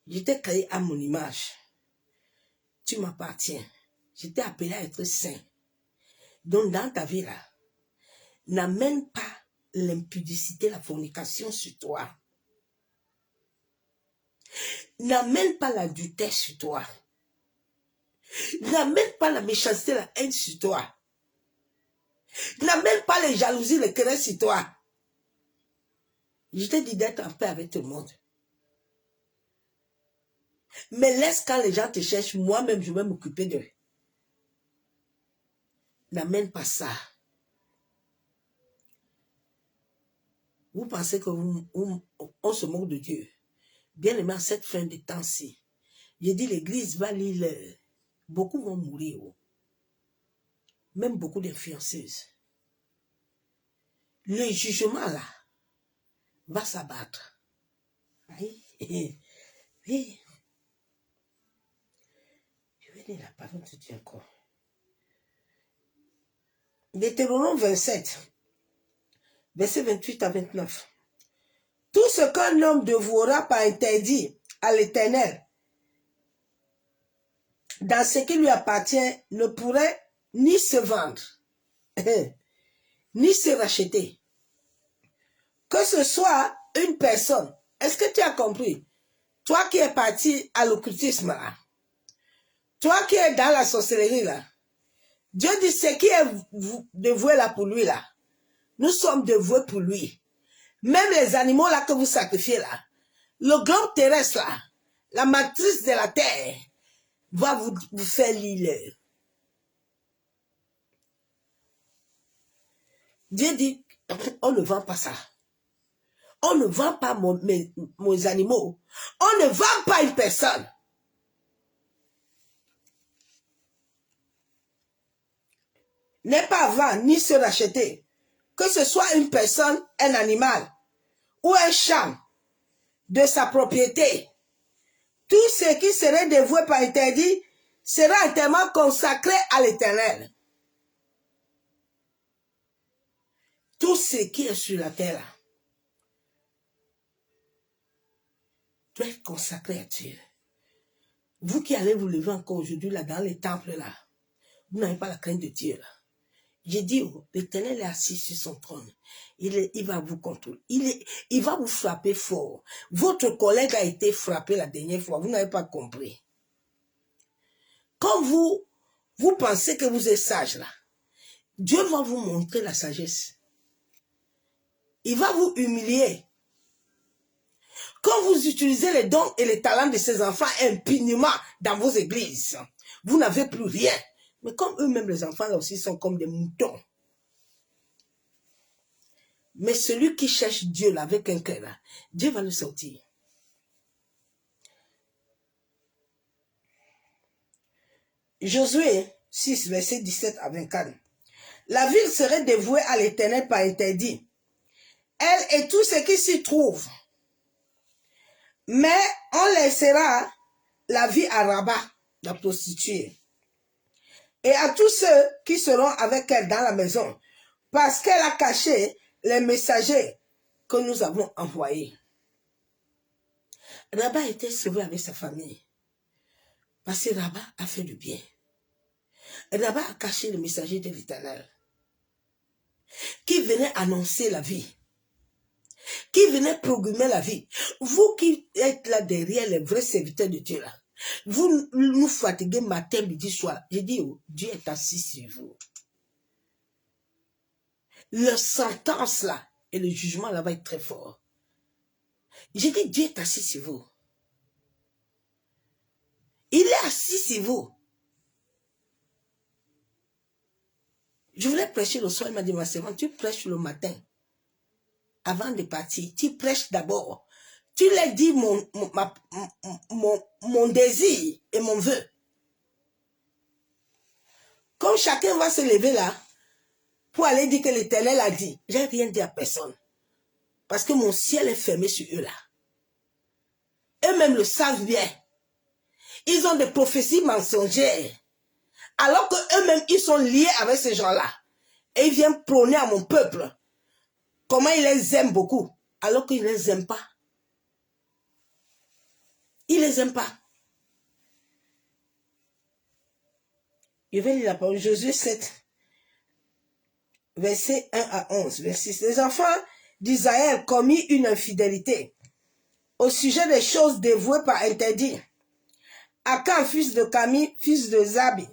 je t'ai créé à mon image, tu m'appartiens, je t'ai appelé à être saint. Donc dans ta vie là, n'amène pas l'impudicité, la fornication sur toi. N'amène pas l'adultère sur toi. N'amène pas la méchanceté, la haine sur toi. N'amène pas les jalousies, les querelles sur toi. Je t'ai dit d'être en paix avec tout le monde. Mais laisse quand les gens te cherchent, moi-même je vais m'occuper d'eux. N'amène pas ça. Vous pensez que on se moque de Dieu. Bien aimé, à cette fin de temps-ci, je dis l'église va lire, beaucoup vont mourir. Même beaucoup d'influenceuses. Le jugement là va s'abattre. Oui. Oui. Je vais lire la parole de Dieu encore. Deutéronome 27, verset 28 à 29. Tout ce qu'un homme dévouera par interdit à l'Éternel, dans ce qui lui appartient, ne pourrait ni se vendre, ni se racheter. Que ce soit une personne. Est-ce que tu as compris? Toi qui es parti à l'occultisme là, toi qui es dans la sorcellerie là, Dieu dit ce qui est dévoué là pour lui là, nous sommes dévoués pour lui. Même les animaux là que vous sacrifiez là, le globe terrestre là, la matrice de la terre, va vous faire l'île. Dieu dit, on ne vend pas ça. On ne vend pas mes animaux. On ne vend pas une personne. n'est pas à vendre ni se racheter. Que ce soit une personne, un animal ou un champ de sa propriété. Tout ce qui serait dévoué par interdit sera entièrement consacré à l'Éternel. Tout ce qui est sur la terre doit être consacré à Dieu. Vous qui allez vous lever encore aujourd'hui là dans les temples là, vous n'avez pas la crainte de Dieu là. J'ai dit, oh, l'Éternel est assis sur son trône. Il va vous contrôler. Il va vous frapper fort. Votre collègue a été frappé la dernière fois. Vous n'avez pas compris. Quand vous pensez que vous êtes sage là, Dieu va vous montrer la sagesse. Il va vous humilier. Quand vous utilisez les dons et les talents de ces enfants impunément dans vos églises, vous n'avez plus rien. Mais comme eux-mêmes, les enfants là aussi sont comme des moutons. Mais celui qui cherche Dieu là, avec un cœur là, Dieu va le sortir. Josué 6, verset 17 à 24. La ville serait dévouée à l'Éternel par interdit. Elle et tout ce qui s'y trouve. Mais on laissera la vie à Rabat, la prostituée, et à tous ceux qui seront avec elle dans la maison, parce qu'elle a caché les messagers que nous avons envoyés. Rabat était sauvé avec sa famille, parce que Rabat a fait du bien. Rabat a caché les messagers de l'Éternel, qui venaient annoncer la vie, qui venait programmer la vie. Vous qui êtes là derrière les vrais serviteurs de Dieu là, vous nous fatiguez matin, midi, soir. Je dis, oh, Dieu est assis sur vous. La sentence là et le jugement là va être très fort. Je dis, Dieu est assis sur vous. Il est assis sur vous. Je voulais prêcher le soir, il m'a dit, ma servante, tu prêches le matin. Avant de partir, tu prêches d'abord. Tu leur dis mon désir et mon vœu. Comme chacun va se lever là, pour aller dire que l'Éternel a dit, j'ai rien dit à personne. Parce que mon ciel est fermé sur eux là. Eux-mêmes le savent bien. Ils ont des prophéties mensongères. Alors qu'eux-mêmes, ils sont liés avec ces gens-là. Et ils viennent prôner à mon peuple comment ils les aiment beaucoup. Alors qu'ils ne les aiment pas. Ils ne les aiment pas. Je vais lire la parole. Josué 7, verset 1 à 11. Verset 6. Les enfants d'Israël commis une infidélité au sujet des choses dévouées par interdit. Akan, fils de Kami, fils de Zabi,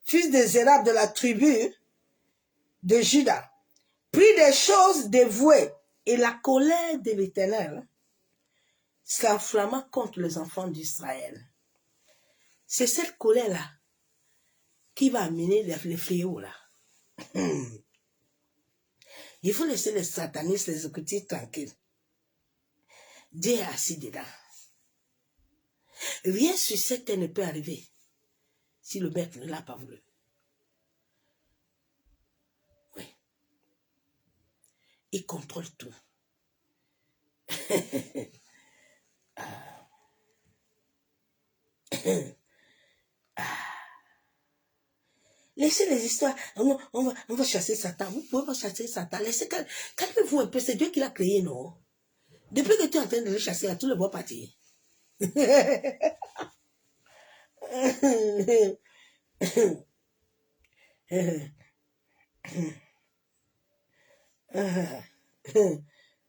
fils de Zerab de la tribu de Juda, prit des choses dévouées, et la colère de l'Éternel s'enflamma contre les enfants d'Israël. C'est cette colère-là qui va amener les fléaux là. Il faut laisser les satanistes, les occultistes tranquilles. Dieu est assis dedans. Rien sur cette terre ne peut arriver si le maître ne l'a pas voulu. Oui. Il contrôle tout. Laissez les histoires. On va chasser Satan. Vous ne pouvez pas chasser Satan. Laissez, calmez-vous un peu. C'est Dieu qui l'a créé, non? Depuis que tu es en train de le chasser, là, tout le bois partir.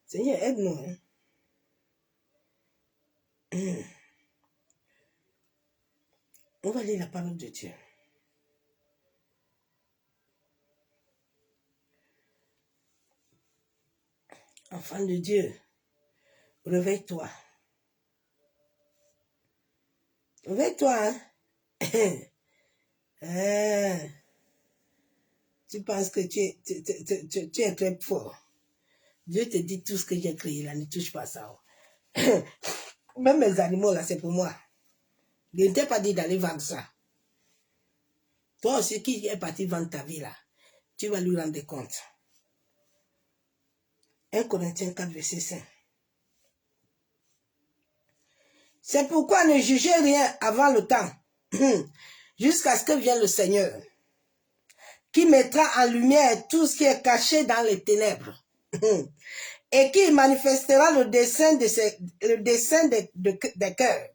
Seigneur, aide-nous. On va lire la parole de Dieu. Enfant de Dieu, réveille-toi. Réveille-toi, hein? Tu penses que tu es très fort. Dieu te dit tout ce que j'ai créé là, ne touche pas ça. Même mes animaux là, c'est pour moi. Je ne t'ai pas dit d'aller vendre ça. Toi aussi qui est parti vendre ta vie là, tu vas lui rendre compte. 1 Corinthiens 4, verset 5. C'est pourquoi ne jugez rien avant le temps, jusqu'à ce que vienne le Seigneur, qui mettra en lumière tout ce qui est caché dans les ténèbres, et qui manifestera le dessein des cœurs.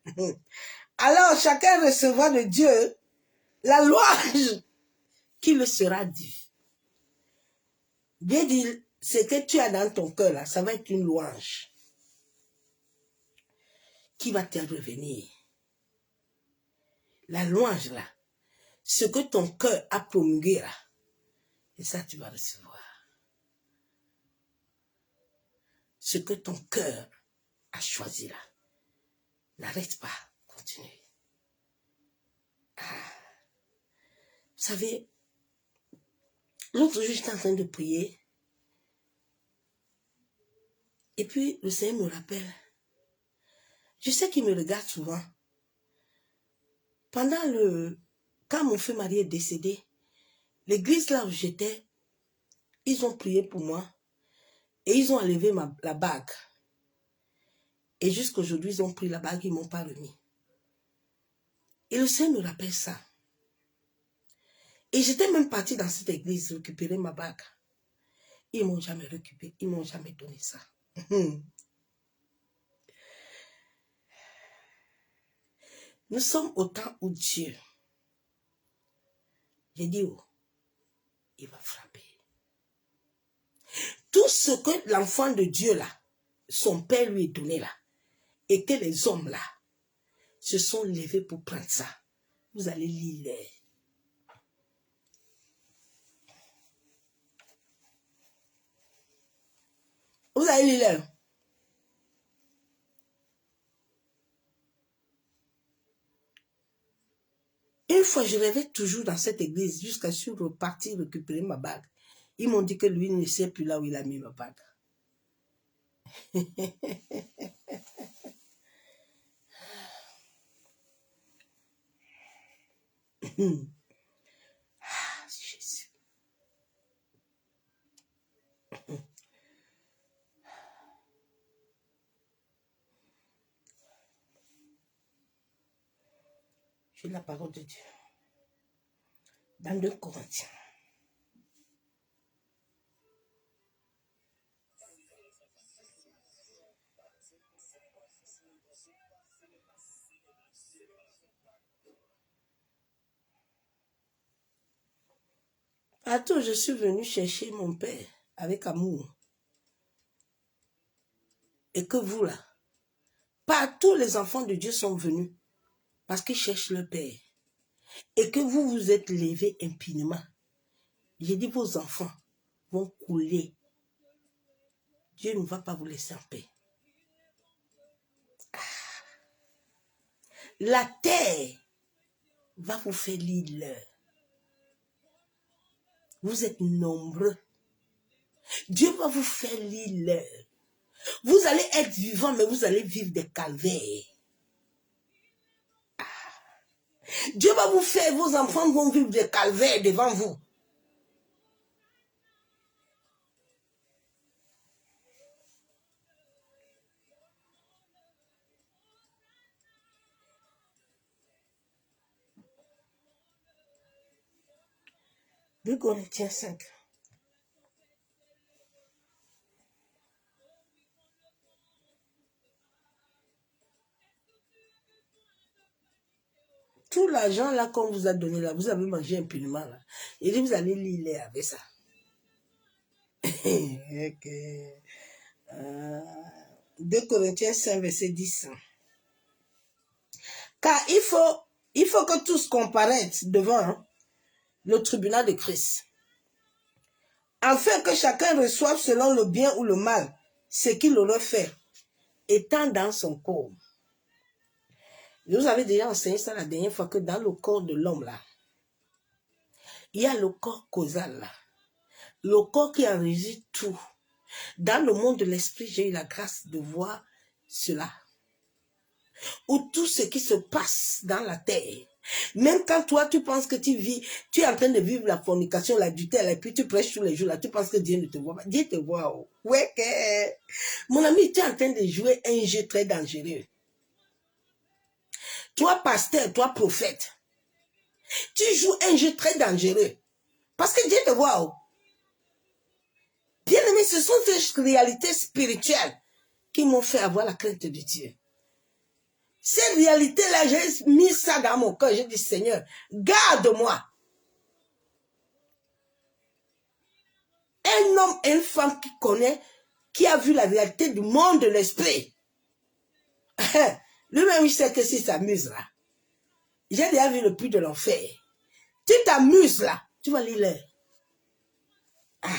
Alors chacun recevra de Dieu la louange qui le sera due. Dieu dit, ce que tu as dans ton cœur là, ça va être une louange qui va te revenir. La louange là, ce que ton cœur a promulgué là, et ça tu vas recevoir. Ce que ton cœur a choisi là, n'arrête pas, continue. Vous savez, l'autre jour j'étais en train de prier, et puis le Seigneur me rappelle. Je sais qu'il me regarde souvent. Quand mon fils marié est décédé, l'église là où j'étais, ils ont prié pour moi et ils ont enlevé la bague. Et jusqu'aujourd'hui, ils ont pris la bague, ils ne m'ont pas remis. Et le Seigneur me rappelle ça. Et j'étais même partie dans cette église récupérer ma bague. Ils ne m'ont jamais récupéré, ils ne m'ont jamais donné ça. Nous sommes au temps où Dieu, j'ai dit, oh, il va frapper. Tout ce que l'enfant de Dieu là, son père lui est donné là, et que les hommes là se sont levés pour prendre ça, vous allez lire. Vous allez lire. Une fois, je rêvais toujours dans cette église jusqu'à ce que je suis reparti récupérer ma bague. Ils m'ont dit que lui ne sait plus là où il a mis ma bague. Ah, Jésus. J'ai la parole de Dieu. Dans 2 Corinthiens. Partout, je suis venu chercher mon Père avec amour. Et que vous là, partout les enfants de Dieu sont venus parce qu'ils cherchent le Père. Et que vous vous êtes levés impunément. J'ai dit vos enfants vont couler. Dieu ne va pas vous laisser en paix. La terre va vous faire l'île. Vous êtes nombreux. Dieu va vous faire l'île. Vous allez être vivants, mais vous allez vivre des calvaires. Dieu va vous faire, vos enfants vont vivre des calvaires devant vous. Deux Corinthiens 5. Tout l'argent là qu'on vous a donné là, vous avez mangé impunément là. Et vous allez lire avec ça. Okay. 2 Corinthiens 5, verset 10. Car il faut que tous comparaissent devant le tribunal de Christ, afin que chacun reçoive selon le bien ou le mal ce qu'il aurait fait, étant dans son corps. Je vous avais déjà enseigné ça la dernière fois, que dans le corps de l'homme là, il y a le corps causal là, le corps qui enregistre tout. Dans le monde de l'esprit, j'ai eu la grâce de voir cela. Où tout ce qui se passe dans la terre, Même quand toi, tu penses que tu vis, tu es en train de vivre la fornication, l'adultère, et puis tu prêches tous les jours, là, tu penses que Dieu ne te voit pas. Dieu te voit. Oh. Ouais, que... Mon ami, tu es en train de jouer un jeu très dangereux. Toi, pasteur, toi, prophète, tu joues un jeu très dangereux. Parce que Dieu te voit. Oh. Bien aimé, ce sont ces réalités spirituelles qui m'ont fait avoir la crainte de Dieu. Cette réalité-là, j'ai mis ça dans mon cœur. J'ai dit, Seigneur, garde-moi. Un homme et une femme qui connaît, qui a vu la réalité du monde de l'esprit. Lui-même, il sait que s'il s'amuse là. J'ai déjà vu le puits de l'enfer. Tu t'amuses là, tu vas lire l'heure. Ah.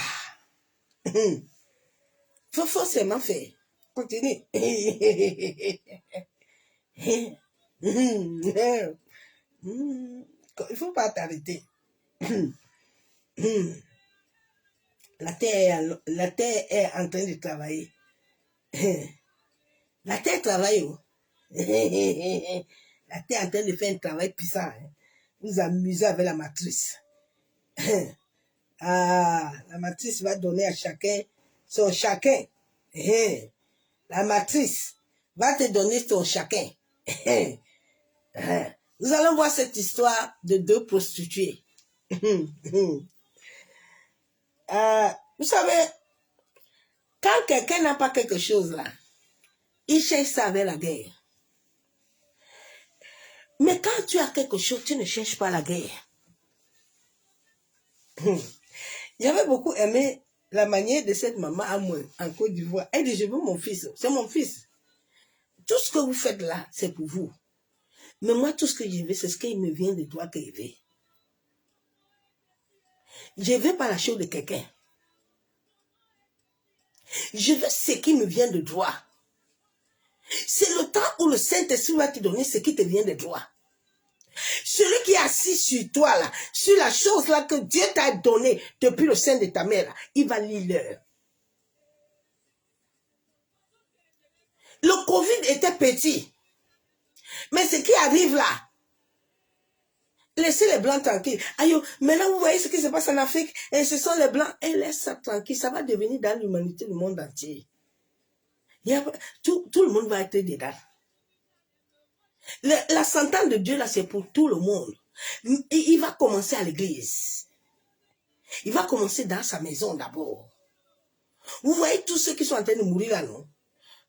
Faut forcément faire. Continue. Il faut pas t'arrêter. La terre est en train de travailler. La terre travaille. Oh. La terre est en train de faire un travail puissant. Hein. Vous amusez avec la matrice. Ah, la matrice va donner à chacun son chacun. La matrice va te donner son chacun. Nous allons voir cette histoire de deux prostituées. Vous savez, quand quelqu'un n'a pas quelque chose là, il cherche ça avec la guerre. Mais quand tu as quelque chose, tu ne cherches pas la guerre. J'avais beaucoup aimé la manière de cette maman à moi, en Côte d'Ivoire. Elle dit, je veux mon fils. C'est mon fils. Tout ce que vous faites là, c'est pour vous. Mais moi, tout ce que je veux, c'est ce qui me vient de toi que je veux. Je ne veux pas la chose de quelqu'un. Je veux ce qui me vient de droit. C'est le temps où le Saint-Esprit va te donner ce qui te vient de droit. Celui qui est assis sur toi, là, sur la chose là que Dieu t'a donné depuis le sein de ta mère, là, il va lire l'heure. Le Covid était petit. Mais ce qui arrive là, laissez les Blancs tranquilles. Aïe, maintenant vous voyez ce qui se passe en Afrique, et ce sont les Blancs, et laisse ça tranquille, ça va devenir dans l'humanité, le monde entier. Tout le monde va être dedans. La sentence de Dieu là, c'est pour tout le monde. Il va commencer à l'église. Il va commencer dans sa maison d'abord. Vous voyez tous ceux qui sont en train de mourir là, non?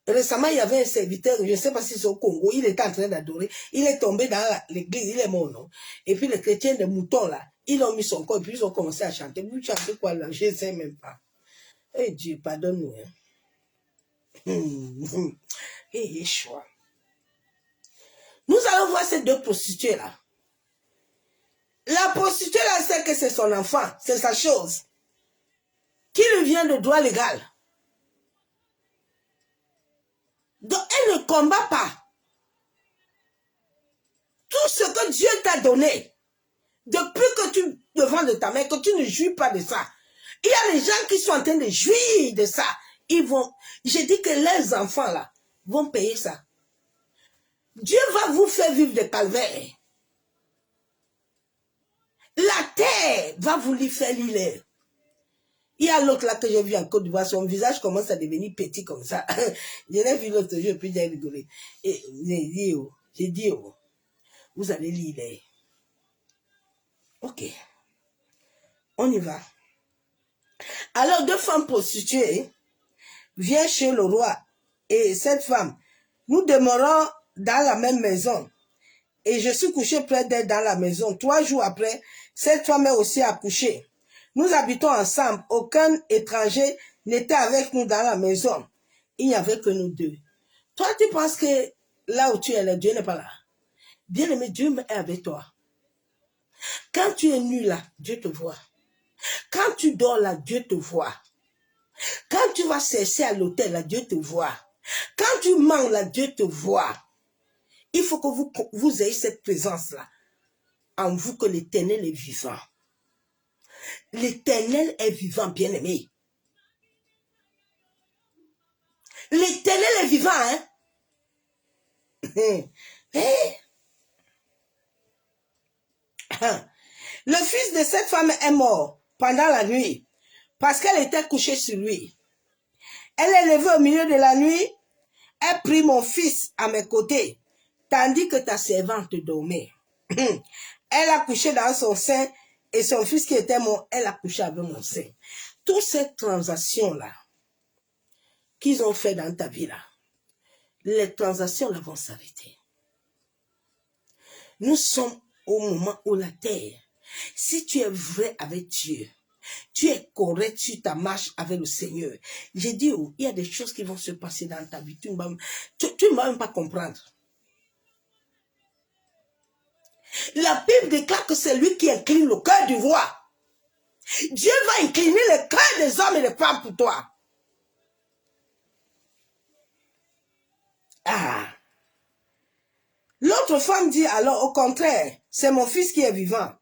Récemment, il y avait un serviteur, je ne sais pas si c'est au Congo, il était en train d'adorer, il est tombé dans l'église, il est mort, non? Et puis les chrétiens de moutons là, ils ont mis son corps, et puis ils ont commencé à chanter. Vous chantez quoi là? Je ne sais même pas. Eh Dieu, pardonne-nous. Hein. Eh, choix. Nous allons voir ces deux prostituées là. La prostituée là sait que c'est son enfant, c'est sa chose, qui lui vient de droit légal. Donc elle ne combat pas. Tout ce que Dieu t'a donné, depuis que tu devant de ta mère, que tu ne jouis pas de ça. Il y a des gens qui sont en train de jouir de ça. Ils vont, j'ai dit que les enfants là vont payer ça. Dieu va vous faire vivre des calvaires. La terre va vous lui faire l'île. Il y a l'autre là que j'ai vu en Côte d'Ivoire, son visage commence à devenir petit comme ça. Je l'ai vu l'autre jour, puis j'ai rigolé. Et j'ai dit, oh, vous allez lire. Ok, on y va. Alors, deux femmes prostituées viennent chez le roi. Et cette femme, nous demeurons dans la même maison. Et je suis couché près d'elle dans la maison. 3 jours après, cette femme est aussi accouchée. Nous habitons ensemble. Aucun étranger n'était avec nous dans la maison. Il n'y avait que nous deux. Toi, tu penses que là où tu es là, Dieu n'est pas là. Bien aimé, Dieu est avec toi. Quand tu es nu là, Dieu te voit. Quand tu dors là, Dieu te voit. Quand tu vas chercher à l'hôtel là, Dieu te voit. Quand tu manges là, Dieu te voit. Il faut que vous ayez cette présence-là en vous, que l'Éternel est vivant. L'Éternel est vivant, bien-aimé. L'Éternel est vivant, hein? Le fils de cette femme est mort pendant la nuit parce qu'elle était couchée sur lui. Elle est levée au milieu de la nuit, elle prit mon fils à mes côtés, tandis que ta servante dormait. Elle a couché dans son sein et son fils qui était mort, elle a couché avec mon sein. Toutes ces transactions-là qu'ils ont fait dans ta vie là, les transactions là vont s'arrêter. Nous sommes au moment où la terre, si tu es vrai avec Dieu, tu es correct sur ta marche avec le Seigneur. J'ai dit, oh, il y a des choses qui vont se passer dans ta vie. Tu ne vas même pas comprendre. La Bible déclare que c'est lui qui incline le cœur du roi. Dieu va incliner le cœur des hommes et des femmes pour toi. Ah. L'autre femme dit alors, au contraire, c'est mon fils qui est vivant.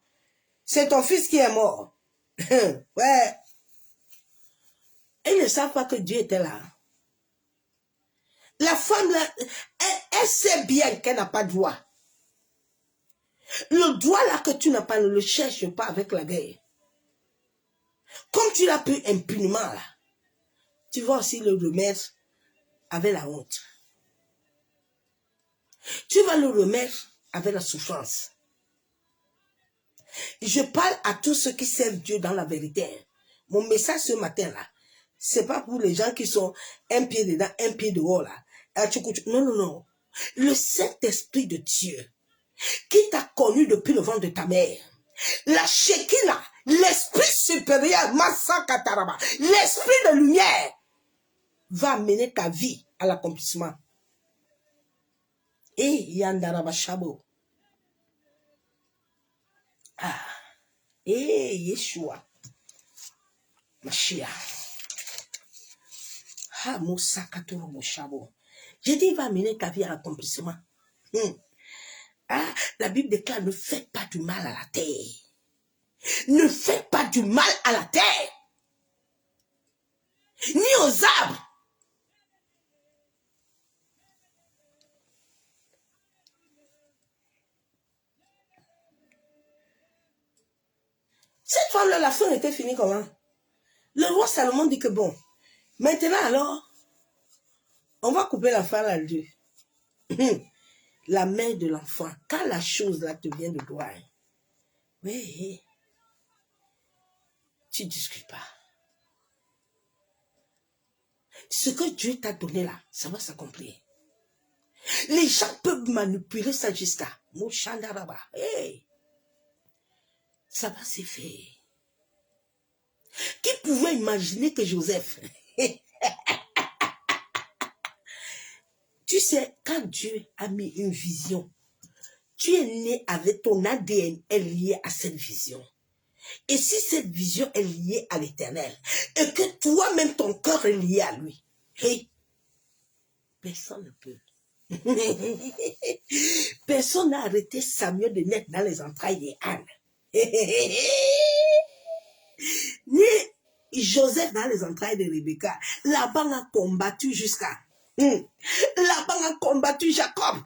C'est ton fils qui est mort. Ouais. Ils ne savent pas que Dieu était là. La femme, là, elle sait bien qu'elle n'a pas de droit. Le droit là que tu n'as pas, ne le cherche pas avec la guerre. Comme tu l'as pu impunément là, tu vas aussi le remettre avec la honte. Tu vas le remettre avec la souffrance. Je parle à tous ceux qui servent Dieu dans la vérité. Mon message ce matin-là, c'est pas pour les gens qui sont un pied dedans, un pied dehors là. Non, non, non. Le Saint-Esprit de Dieu, qui t'a connu depuis le ventre de ta mère, la Shekinah, l'Esprit supérieur, Massa Kataraba, l'Esprit de lumière, va amener ta vie à l'accomplissement. Et Yandaraba Shabo. Ah. Et Yeshua. Mashiach. Ah, Moussa Katoro Shabo. J'ai dit, il va amener ta vie à l'accomplissement. Ah, la Bible déclare, ne faites pas du mal à la terre. Ne faites pas du mal à la terre. Ni aux arbres. Cette femme-là, la fin était finie comment? Le roi Salomon dit que bon, maintenant alors, on va couper l'enfant à deux. La mère de l'enfant, quand la chose là te vient de droit, oui, tu ne discutes pas. Ce que Dieu t'a donné là, ça va s'accomplir. Les gens peuvent manipuler ça jusqu'à Mouchandaraba. Hey, ça va se faire. Qui pouvait imaginer que Joseph... Tu sais, quand Dieu a mis une vision, tu es né avec ton ADN est lié à cette vision. Et si cette vision est liée à l'Éternel, et que toi-même ton cœur est lié à lui, hey, personne ne peut. Personne n'a arrêté Samuel de naître dans les entrailles d'Anne. Ni Joseph dans les entrailles de Rebecca. Laban a combattu jusqu'à... Laban a combattu Jacob.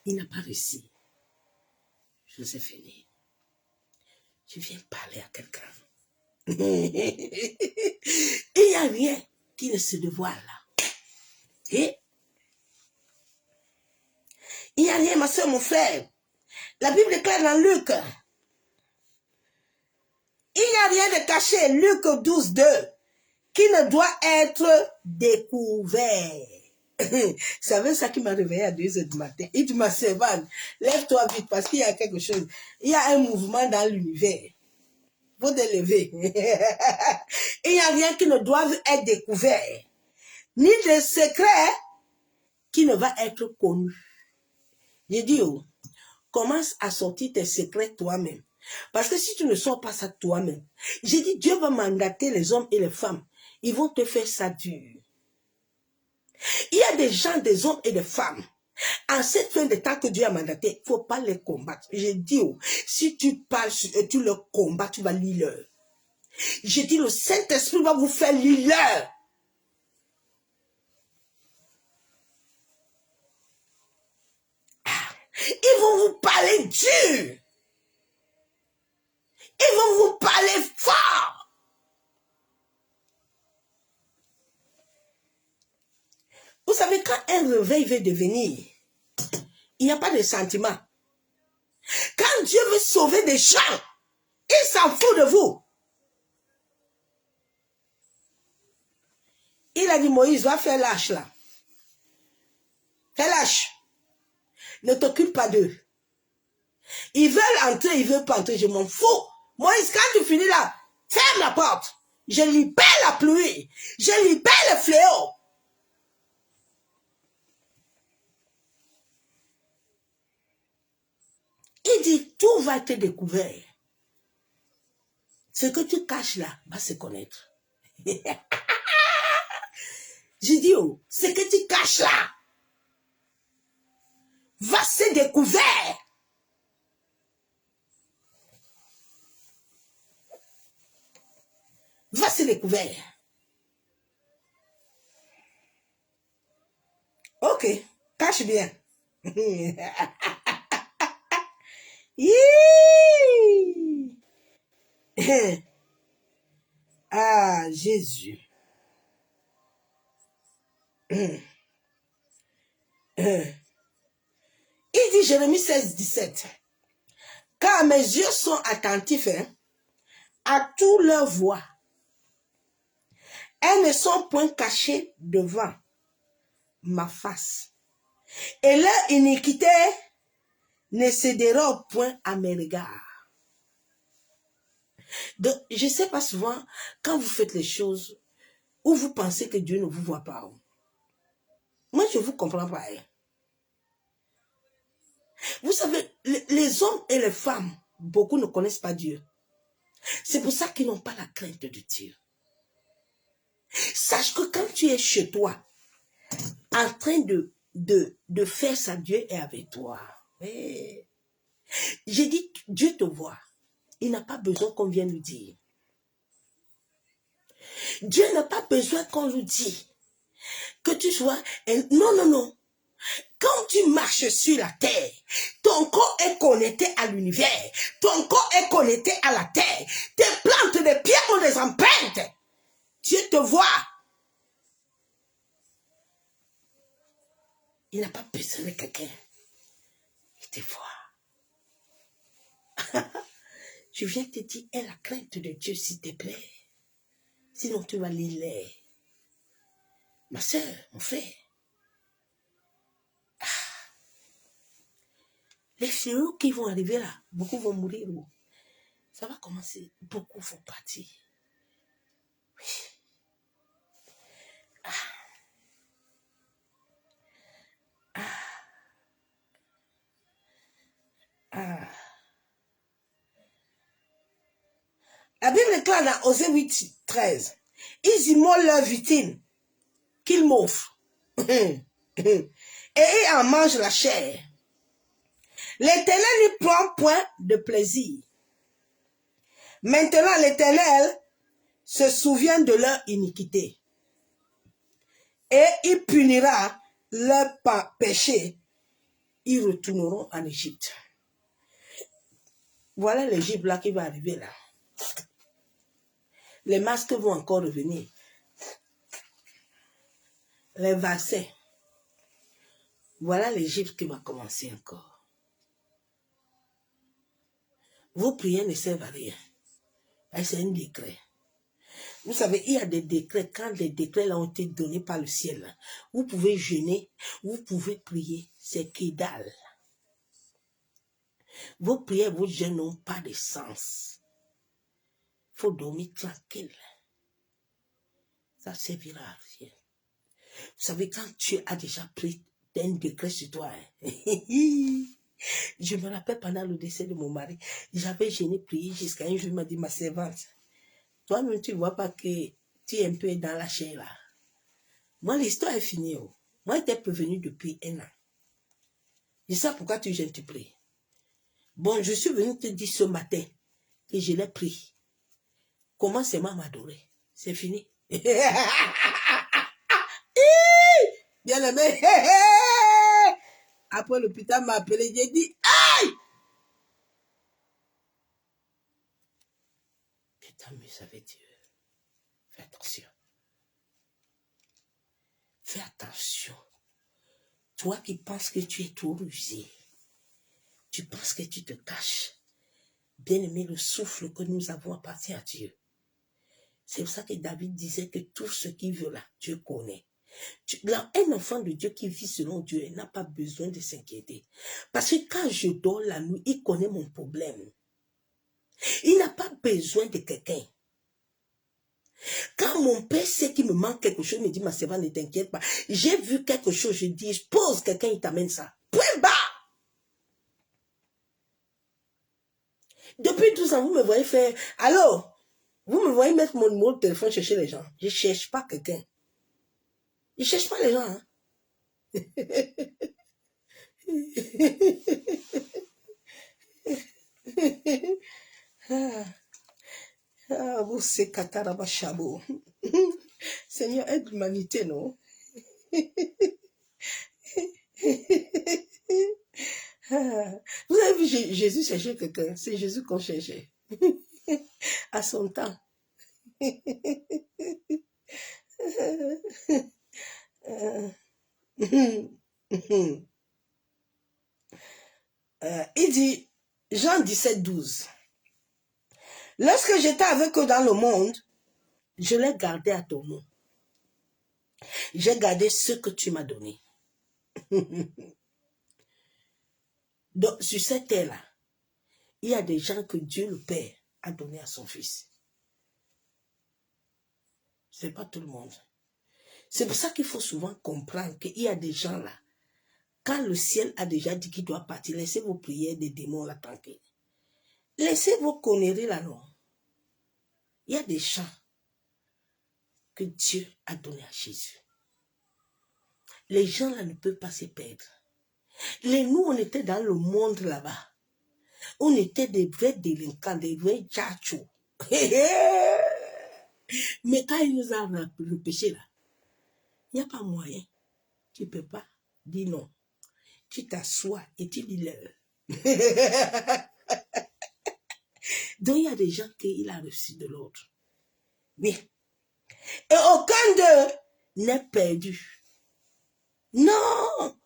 Il n'a pas réussi. Joseph est né. Tu viens parler à quelqu'un. Il n'y a rien qui ne se dévoile là. Et il n'y a rien, ma soeur, mon frère. La Bible déclare dans Luc. Il n'y a rien de caché. Luc 12, 2. Qui ne doit être découvert. C'est avec ça qui m'a réveillé à 2 h du matin. Il dit, ma servante, lève-toi vite parce qu'il y a quelque chose. Il y a un mouvement dans l'univers. Faut te lever. Il n'y a rien qui ne doit être découvert. Ni de secret qui ne va être connu. J'ai dit, oh, commence à sortir tes secrets toi-même. Parce que si tu ne sors pas ça toi-même, j'ai dit, Dieu va mandater les hommes et les femmes. Ils vont te faire ça dur. Il y a des gens, des hommes et des femmes. En cette fin de temps que Dieu a mandaté, il ne faut pas les combattre. J'ai dit, oh, si tu parles et tu le combats, tu vas lire leur. J'ai dit, le Saint-Esprit va vous faire lire leur. Ils vont vous parler dur. savez, quand un réveil veut devenir, il n'y a pas de sentiment. Quand Dieu veut sauver des gens, il s'en fout de vous. Il a dit, Moïse, va faire lâche là. Fais lâche. Ne t'occupe pas d'eux. Ils veulent entrer, ils veulent pas entrer, je m'en fous. Moïse, quand tu finis là, ferme la porte. Je libère la pluie. Je libère le fléau. Il dit, tout va être découvert. Ce que tu caches là va se connaître. J'ai dit, oh, ce que tu caches là va se découvrir. Va se découvrir. Ok, cache bien. Ah, Jésus. Il dit Jérémie 16, 17. Car mes yeux sont attentifs à toutes leurs voix. Elles ne sont point cachées devant ma face. Et leur iniquité ne cédera point à mes regards. Donc, je ne sais pas souvent, quand vous faites les choses, où vous pensez que Dieu ne vous voit pas. Moi, je ne vous comprends pas. Vous savez, les hommes et les femmes, beaucoup ne connaissent pas Dieu. C'est pour ça qu'ils n'ont pas la crainte de Dieu. Sache que quand tu es chez toi, en train de faire ça, Dieu est avec toi. Hey. J'ai dit, Dieu te voit. Il n'a pas besoin qu'on vienne lui dire. Dieu n'a pas besoin qu'on lui dise que tu sois... Non, non, non. Quand tu marches sur la terre, ton corps est connecté à l'univers. Ton corps est connecté à la terre. Tes plantes de pierre ont des empreintes. Dieu te voit. Il n'a pas besoin de quelqu'un. Il te voit. Je viens te dire, aie la crainte de Dieu, s'il te plaît. Sinon, tu vas l'îler. Ma soeur, mon frère. Les fléaux qui vont arriver là, beaucoup vont mourir. Ça va commencer. Beaucoup vont partir. Oui. La Bible déclare dans Osée 8, 13. Ils immolent leur victime qu'ils m'offrent. Et ils en mangent la chair. L'Éternel n'y prend point de plaisir. Maintenant, l'Éternel se souvient de leur iniquité. Et il punira leur péché. Ils retourneront en Égypte. Voilà l'Égypte là qui va arriver là. Les masques vont encore revenir. Les vaccins. Voilà l'Égypte qui va commencer encore. Vos prières ne servent à rien. C'est un décret. Vous savez, il y a des décrets. Quand les décrets là ont été donnés par le ciel, vous pouvez jeûner, vous pouvez prier. C'est que dalle. Vos prières, vos jeûnes n'ont pas de sens. Il faut dormir tranquille. Ça ne servira à rien. Vous savez, quand tu as déjà pris un décret sur toi, je me rappelle pendant le décès de mon mari, j'avais jeûné, prié jusqu'à un jour, il m'a dit, ma servante, toi-même, tu ne vois pas que tu es un peu dans la chair là. Moi, l'histoire est finie. Oh. Moi, j'étais prévenu depuis 1 an. Je sais pourquoi tu jeûnes, tu pries. Bon, je suis venu te dire ce matin que je l'ai pris. Commence à m'adorer. C'est fini. Bien aimé. Après, l'hôpital m'a appelé, j'ai dit, aïe! Tu t'amuses avec Dieu. Fais attention. Fais attention. Toi qui penses que tu es trop rusé, tu penses que tu te caches. Bien-aimé, le souffle que nous avons appartient à Dieu. C'est pour ça que David disait que tout ce qu'il veut là, Dieu connaît. Là, un enfant de Dieu qui vit selon Dieu n'a pas besoin de s'inquiéter. Parce que quand je dors la nuit, il connaît mon problème. Il n'a pas besoin de quelqu'un. Quand mon père sait qu'il me manque quelque chose, il me dit, ma servante, ne t'inquiète pas. J'ai vu quelque chose, je dis, pose quelqu'un, il t'amène ça. Point bas. Depuis 12 ans, vous me voyez faire, alors, vous me voyez mettre mon numéro de téléphone chercher les gens. Je ne cherche pas quelqu'un. Je ne cherche pas les gens. Hein. Vous c'est Katarabachabo. Seigneur, aide l'humanité, non? Vous avez vu Jésus chercher quelqu'un. C'est Jésus qu'on cherchait. À son temps. Il dit, Jean 17, 12. Lorsque j'étais avec eux dans le monde, je l'ai gardé à ton nom. J'ai gardé ce que tu m'as donné. Donc, sur cette terre-là, il y a des gens que Dieu le Père a donné à son Fils. Ce n'est pas tout le monde. C'est pour ça qu'il faut souvent comprendre qu'il y a des gens là. Quand le ciel a déjà dit qu'il doit partir, laissez vos prières des démons là tranquilles. Laissez vos conneries là non. Il y a des gens que Dieu a donné à Jésus. Les gens là ne peuvent pas se perdre. Nous, on était dans le monde là-bas. On était des vrais délinquants, des vrais tchatchos. Mais quand il nous a repêché là, il n'y a pas moyen. Tu ne peux pas dire non. Tu t'assois et tu dis l'heure. Donc il y a des gens qu'il a reçus de l'autre. Oui. Et aucun d'eux n'est perdu. Non.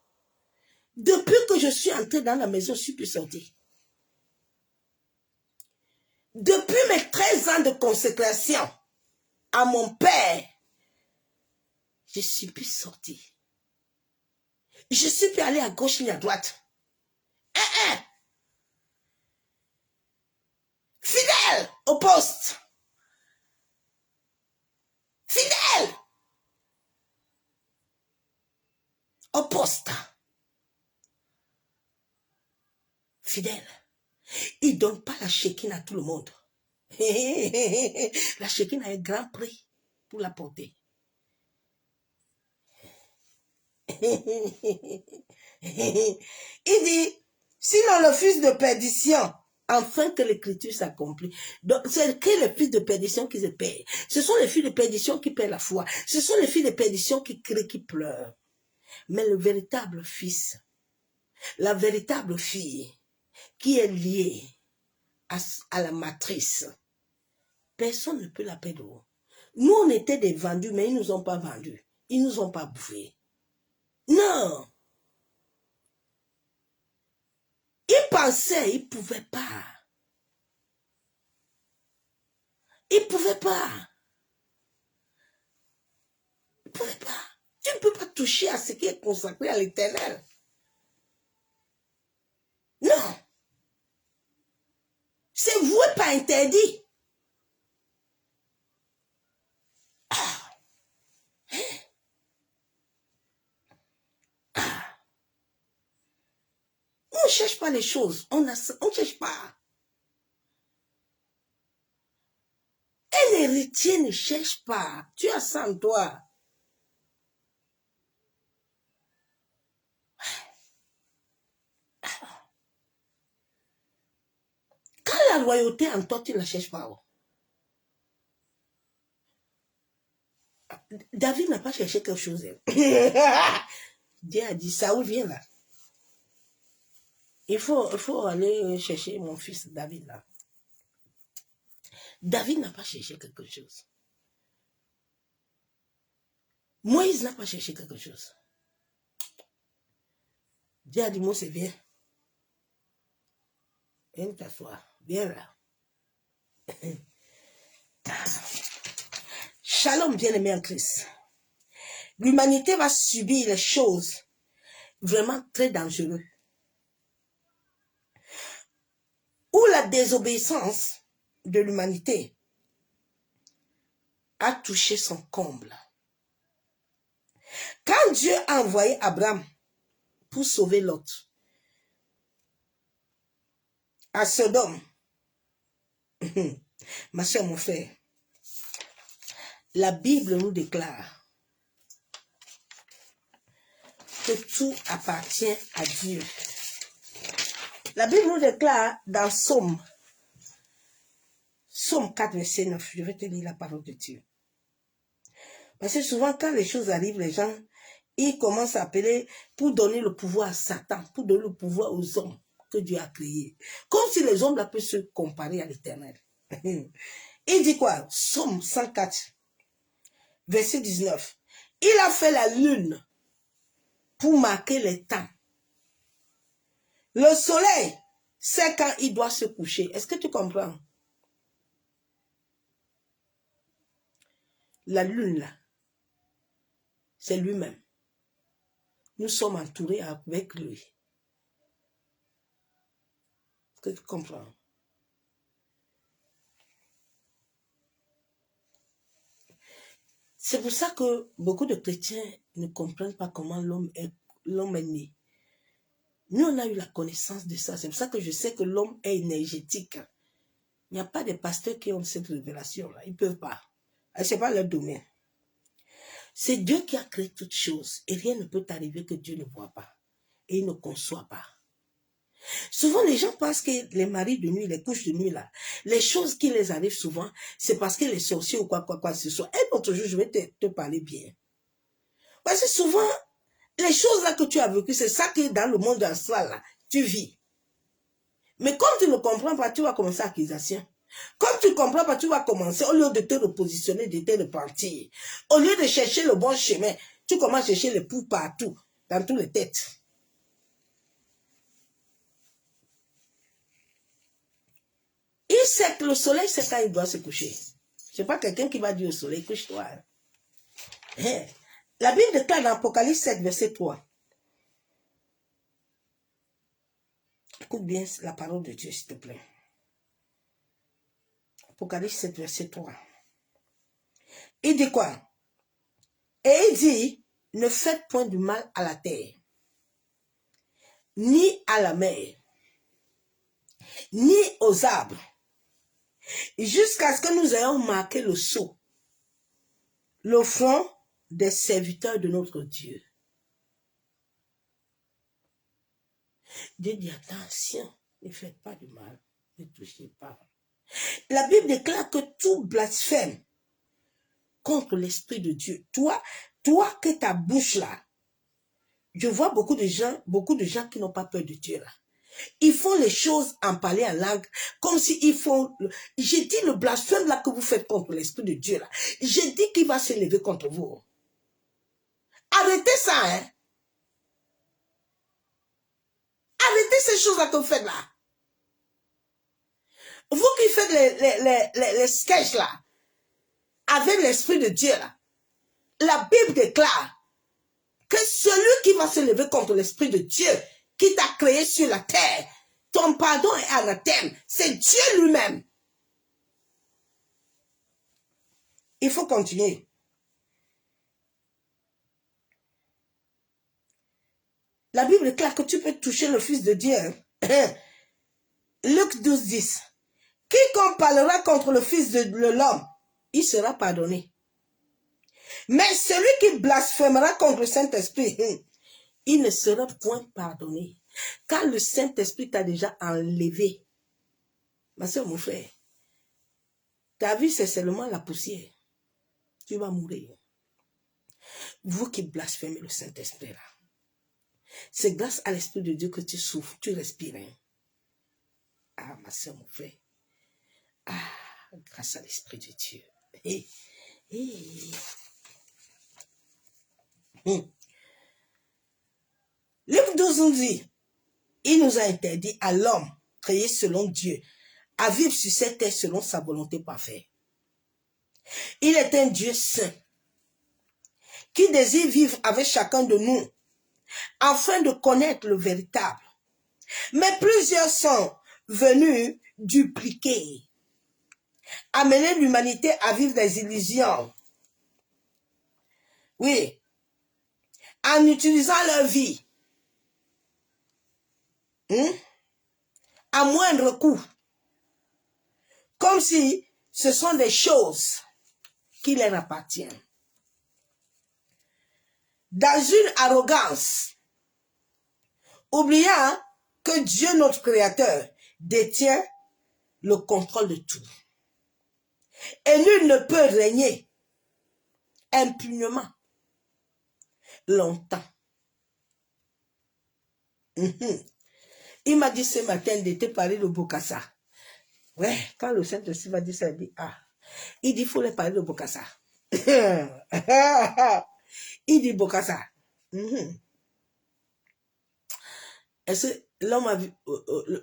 Depuis que je suis entré dans la maison, je suis plus sorti. Depuis mes 13 ans de consécration à mon père, je suis plus sorti. Je suis plus allé à gauche ni à droite. Fidèle au poste. Fidèle au poste. Fidèle. Il ne donne pas la chéquine à tout le monde. La chéquine a un grand prix pour la porter. Il dit, sinon le fils de perdition, afin que l'écriture s'accomplisse. Donc, c'est que les fils de perdition qui se perdent. Ce sont les filles de perdition qui perdent la foi. Ce sont les filles de perdition qui crient, qui pleurent. Mais le véritable fils, la véritable fille, qui est liée à la matrice, personne ne peut la perdre. Nous, on était des vendus, mais ils ne nous ont pas vendus. Ils ne nous ont pas bouffés. Non. Ils pensaient, ils ne pouvaient pas. Ils ne pouvaient pas. Ils ne pouvaient pas. Tu ne peux pas toucher à ce qui est consacré à l'Éternel. Non. C'est voué pas interdit. Ah. Ah. On ne cherche pas les choses. On ne cherche pas. Un héritier ne cherche pas. Tu as ça en toi. Quand la loyauté en toi, tu ne la cherches pas. David n'a pas cherché quelque chose. Dieu a dit, Saoul vient là. Il faut aller chercher mon fils David là. David n'a pas cherché quelque chose. Moïse n'a pas cherché quelque chose. Dieu a dit, Moïse, viens. Viens t'asseoir. Viens là. Shalom, bien-aimé en Christ. L'humanité va subir les choses vraiment très dangereuses. Où la désobéissance de l'humanité a touché son comble. Quand Dieu a envoyé Abraham pour sauver Lot à Sodome, ma soeur, mon frère, la Bible nous déclare que tout appartient à Dieu. La Bible nous déclare dans Somme 4, verset 9, je vais te lire la parole de Dieu. Parce que souvent, quand les choses arrivent, les gens, ils commencent à appeler pour donner le pouvoir à Satan, pour donner le pouvoir aux hommes que Dieu a créés. Comme si les hommes là peuvent se comparer à l'Éternel. Il dit quoi? Somme 104, verset 19. Il a fait la lune pour marquer les temps. Le soleil, c'est quand il doit se coucher. Est-ce que tu comprends? La lune là, c'est lui-même. Nous sommes entourés avec lui. Est-ce que tu comprends? C'est pour ça que beaucoup de chrétiens ne comprennent pas comment l'homme est né. Nous, on a eu la connaissance de ça. C'est pour ça que je sais que l'homme est énergétique. Il n'y a pas de pasteurs qui ont cette révélation-là. Ils ne peuvent pas. Ce n'est pas leur domaine. C'est Dieu qui a créé toutes choses. Et rien ne peut arriver que Dieu ne voit pas. Et il ne conçoit pas. Souvent, les gens pensent que les maris de nuit, les couches de nuit, là, les choses qui les arrivent souvent, c'est parce que les sorciers ou quoi que ce soit. Un autre jour, je vais te parler bien. Parce que souvent, les choses là que tu as vécues, c'est ça que dans le monde astral, là, tu vis. Mais comme tu ne comprends pas, tu vas commencer l'accusation. Comme tu ne comprends pas, tu vas commencer, au lieu de te repositionner, de te repentir. Au lieu de chercher le bon chemin, tu commences à chercher les poux partout, dans toutes les têtes. Il sait que le soleil, c'est quand il doit se coucher. Ce n'est pas quelqu'un qui va dire au soleil, couche-toi. La Bible déclare dans Apocalypse 7, verset 3. Écoute bien la parole de Dieu, s'il te plaît. Apocalypse 7, verset 3. Il dit quoi? Et il dit, ne faites point du mal à la terre, ni à la mer, ni aux arbres, jusqu'à ce que nous ayons marqué le sceau, le front des serviteurs de notre Dieu. Dieu dit, attention, ne faites pas du mal, ne touchez pas. La Bible déclare que tout blasphème contre l'Esprit de Dieu. Toi que ta bouche là, je vois beaucoup de gens qui n'ont pas peur de Dieu là. Ils font les choses en parler en langue, comme s'ils font... J'ai dit le blasphème là que vous faites contre l'Esprit de Dieu là. J'ai dit qu'il va se lever contre vous. Arrêtez ça, hein. Arrêtez ces choses là que vous faites là. Vous qui faites les sketchs là, avec l'Esprit de Dieu là, la Bible déclare que celui qui va se lever contre l'Esprit de Dieu, qui t'a créé sur la terre, ton pardon est anathème, c'est Dieu lui-même. Il faut continuer. La Bible déclare que tu peux toucher le Fils de Dieu. Luc 12, 10. Quiconque parlera contre le Fils de l'homme, il sera pardonné. Mais celui qui blasphémera contre le Saint-Esprit, il ne sera point pardonné. Quand le Saint-Esprit t'a déjà enlevé, ma soeur, mon frère, ta vie c'est seulement la poussière. Tu vas mourir. Vous qui blasphémez le Saint-Esprit là, c'est grâce à l'Esprit de Dieu que tu souffres, tu respires. Ah, ma soeur, mon frère. Ah, grâce à l'Esprit de Dieu. Livre 12 nous dit, il nous a interdit à l'homme créé selon Dieu à vivre sur cette terre selon sa volonté parfaite. Il est un Dieu saint qui désire vivre avec chacun de nous afin de connaître le véritable. Mais plusieurs sont venus dupliquer, amener l'humanité à vivre des illusions. Oui, en utilisant leur vie à moindre coût, comme si ce sont des choses qui leur appartiennent. Dans une arrogance, oubliant que Dieu, notre Créateur, détient le contrôle de tout. Et nul ne peut régner impunément longtemps. Il m'a dit ce matin d'été parler de Bokassa. Ouais, quand le Saint-Esprit va dire ça, il dit, il dit, il faut les parler de Bokassa. Il dit Bokassa. Est-ce que l'homme a vu,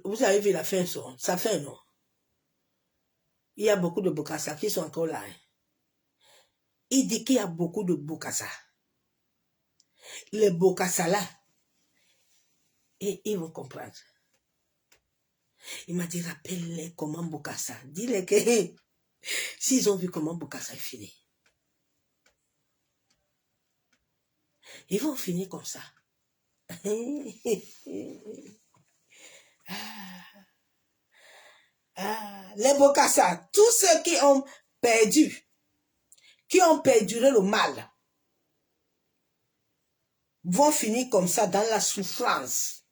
vous avez vu la fin, sa fin, non? Il y a beaucoup de Bokassa qui sont encore là. Il dit qu'il y a beaucoup de Bokassa. Les Bokassa là, et ils vont comprendre. Il m'a dit, rappelle-les comment Bokassa. Dis-les que s'ils ont vu comment Bokassa est fini, ils vont finir comme ça. Les Bokassa, tous ceux qui ont perduré le mal, vont finir comme ça dans la souffrance,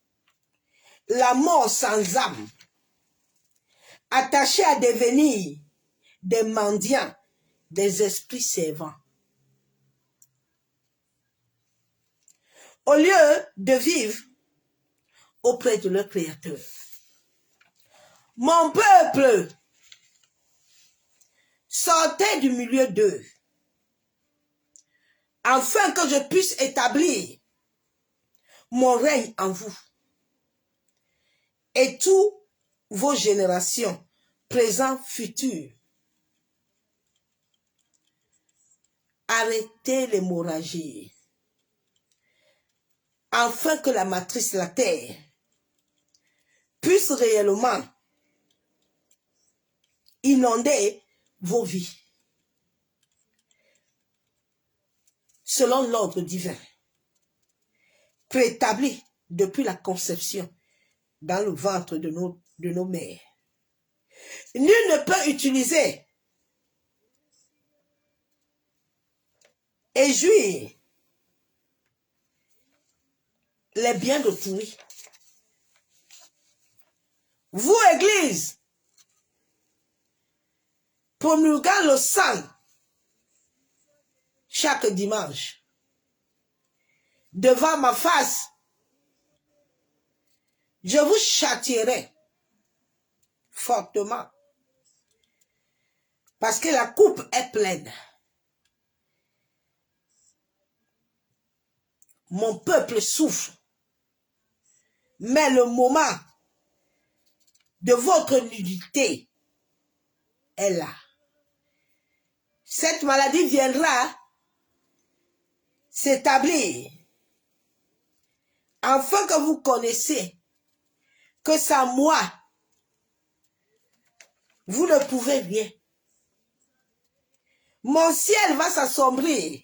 la mort sans âme, attachés à devenir des mendiants, des esprits servants. Au lieu de vivre auprès de leur Créateur. Mon peuple, sortez du milieu d'eux, afin que je puisse établir mon règne en vous. Et toutes vos générations, présentes, futures, arrêtez l'hémorragie, afin que la matrice, la terre, puisse réellement inonder vos vies, selon l'ordre divin, préétabli depuis la conception dans le ventre de nos mères. Nul ne peut utiliser et jouir les biens d'autrui. Vous, Église, promulguant le sang chaque dimanche, devant ma face, je vous châtierai fortement, parce que la coupe est pleine. Mon peuple souffre, mais le moment de votre nudité est là. Cette maladie viendra s'établir afin que vous connaissiez que sans moi, vous ne pouvez rien. Mon ciel va s'assombrir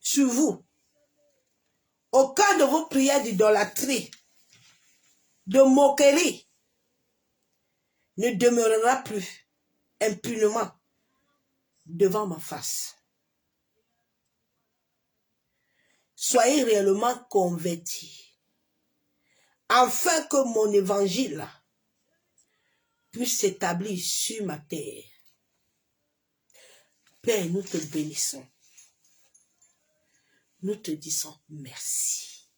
sur vous. Aucun de vos prières d'idolâtrie, de moquerie, ne demeurera plus impunément devant ma face. Soyez réellement convertis, afin que mon évangile puisse s'établir sur ma terre. Père, nous te bénissons. Nous te disons merci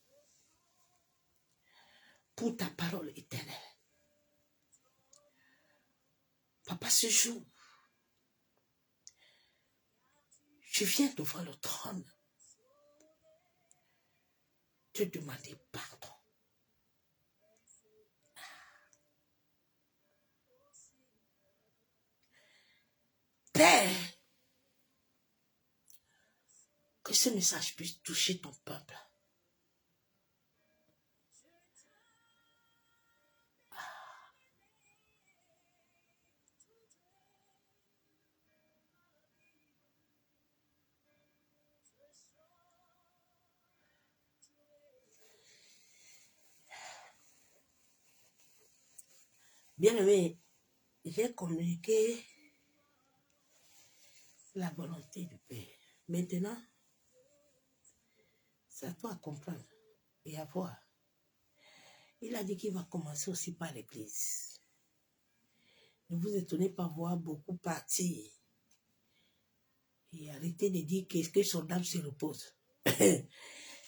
pour ta parole éternelle. Papa, ce jour, je viens devant le trône te demander pardon. Père, que ce message puisse toucher ton peuple. Bien-aimé, j'ai communiqué la volonté du Père. Maintenant, c'est à toi à comprendre et à voir. Il a dit qu'il va commencer aussi par l'église. Ne vous étonnez pas voir beaucoup partir. Et arrêtez de dire que son âme se repose.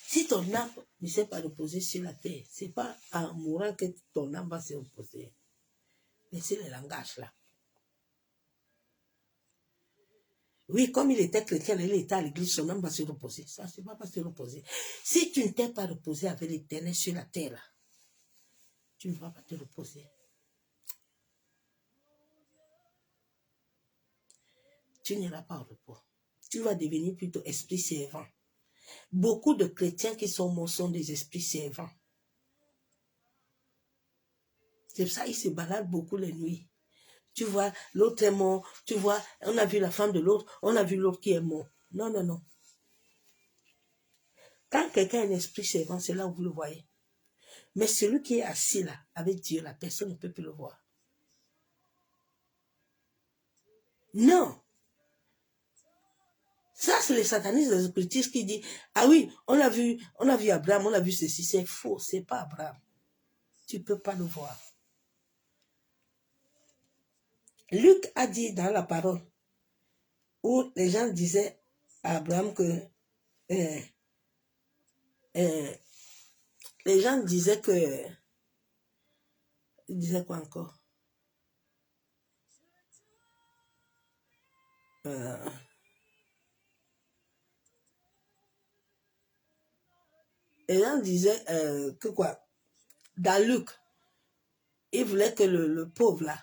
Si ton âme ne s'est pas reposée sur la terre, ce n'est pas en mourant que ton âme va se reposer. Laissez le langage là. Oui, comme il était chrétien, il était à l'église, son âme va se reposer. Ça, c'est pas se reposer. Si tu ne t'es pas reposé avec l'Éternel sur la terre, là, tu ne vas pas te reposer. Tu n'iras pas au repos. Tu vas devenir plutôt esprit servant. Beaucoup de chrétiens qui sont morts sont des esprits servants. C'est pour ça qu'ils se baladent beaucoup les nuits. Tu vois, l'autre est mort. Tu vois, on a vu la femme de l'autre. On a vu l'autre qui est mort. Non, non, non. Quand quelqu'un est un esprit servant, c'est là où vous le voyez. Mais celui qui est assis là, avec Dieu, la personne ne peut plus le voir. Non. Ça, c'est les satanistes, les occultistes qui disent, ah oui, on a vu Abraham, on a vu ceci. C'est faux, c'est pas Abraham. Tu ne peux pas le voir. Luc a dit dans la parole, où les gens disaient à Abraham que les gens disaient que ils disaient quoi encore les gens disaient que quoi dans Luc il voulait que le pauvre là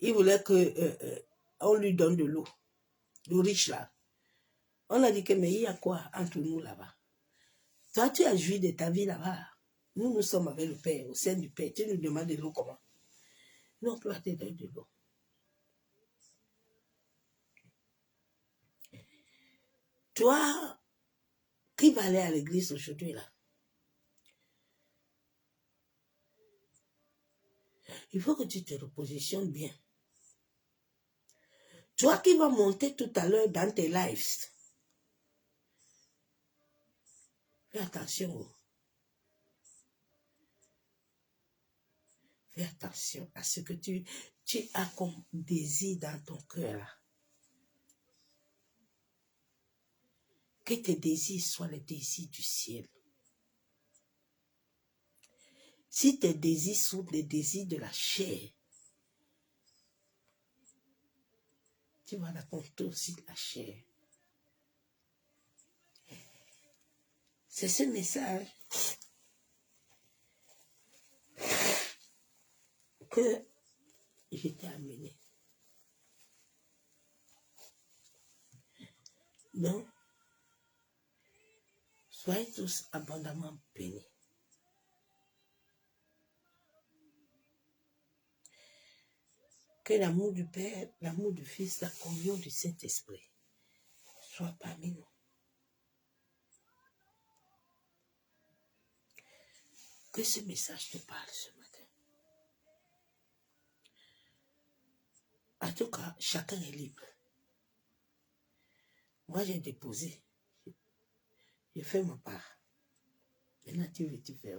il voulait que on lui donne de l'eau, le riche là. On a dit que mais il y a quoi entre nous là-bas? Toi tu as joui de ta vie là-bas. Nous sommes avec le Père, au sein du Père. Tu nous demandes de l'eau comment? Nous, on peut te donner de l'eau. Toi, qui va aller à l'église aujourd'hui là? Il faut que tu te repositionnes bien. Toi qui vas monter tout à l'heure dans tes lives, fais attention. Fais attention à ce que tu as comme désir dans ton cœur là. Que tes désirs soient les désirs du ciel. Si tes désirs sont des désirs de la chair, tu vas raconter aussi de la chair. C'est ce message que je t'ai amené. Donc, soyez tous abondamment bénis. Que l'amour du Père, l'amour du Fils, la communion du Saint-Esprit soit parmi nous. Que ce message te parle ce matin. En tout cas, chacun est libre. Moi, j'ai déposé. J'ai fait ma part. Maintenant, tu veux, tu fais.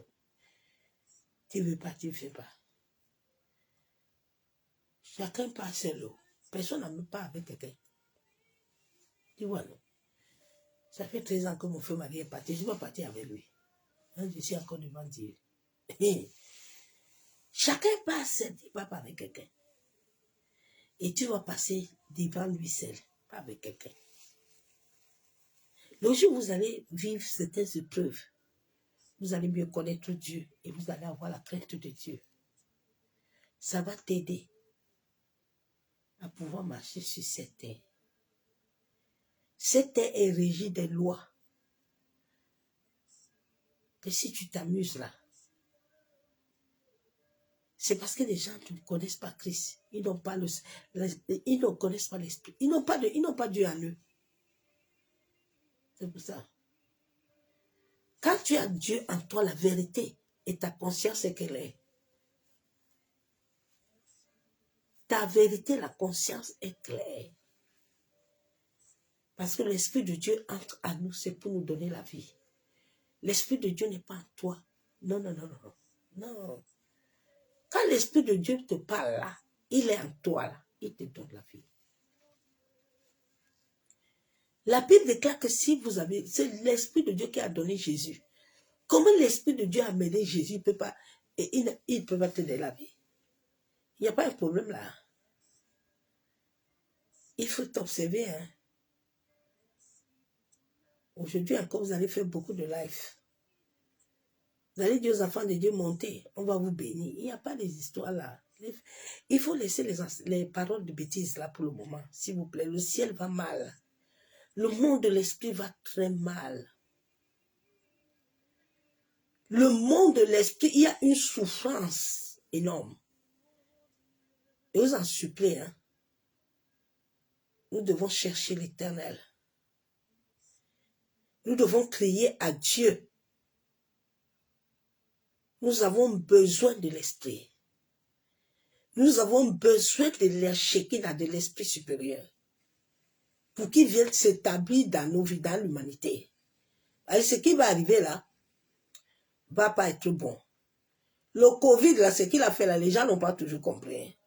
Tu veux pas, tu ne fais pas. Chacun passe seul. Personne n'a même pas avec quelqu'un. Tu vois, non? Ça fait 13 ans que mon frère Marie est parti. Je ne suis pas parti avec lui. Hein, je suis encore devant Dieu. Chacun passe seul, tu ne vas pas avec quelqu'un. Et tu vas passer devant lui seul, pas avec quelqu'un. Le jour où vous allez vivre certaines épreuves, vous allez mieux connaître Dieu et vous allez avoir la crainte de Dieu. Ça va t'aider à pouvoir marcher sur cette terre. Cette terre est régie des lois. Que si tu t'amuses là, c'est parce que les gens ne connaissent pas Christ. Ils n'ont pas ils ne connaissent pas l'esprit. Ils n'ont pas Dieu en eux. C'est pour ça. Quand tu as Dieu en toi, la vérité, et ta conscience est qu'elle est. Ta vérité, la conscience est claire. Parce que l'Esprit de Dieu entre à nous, c'est pour nous donner la vie. L'Esprit de Dieu n'est pas en toi. Non, non, non, non. Non. Quand l'Esprit de Dieu te parle là, il est en toi là. Il te donne la vie. La Bible déclare que si vous avez... C'est l'Esprit de Dieu qui a donné Jésus. Comment l'Esprit de Dieu a amené Jésus, il ne peut pas te donner la vie. Il n'y a pas un problème là. Il faut t'observer. Hein. Aujourd'hui encore, vous allez faire beaucoup de live. Vous allez dire aux enfants de Dieu, montez, on va vous bénir. Il n'y a pas des histoires là. Il faut laisser les paroles de bêtises là pour le moment, s'il vous plaît. Le ciel va mal. Le monde de l'esprit va très mal. Le monde de l'esprit, il y a une souffrance énorme. Et vous en suppliez, hein. Nous devons chercher l'Éternel. Nous devons crier à Dieu. Nous avons besoin de l'esprit. Nous avons besoin de l'Shekina, de l'esprit supérieur. Pour qu'il vienne s'établir dans nos vies, dans l'humanité. Ce qui va arriver là, va pas être bon. Le Covid, là, ce qu'il a fait là, les gens n'ont pas toujours compris.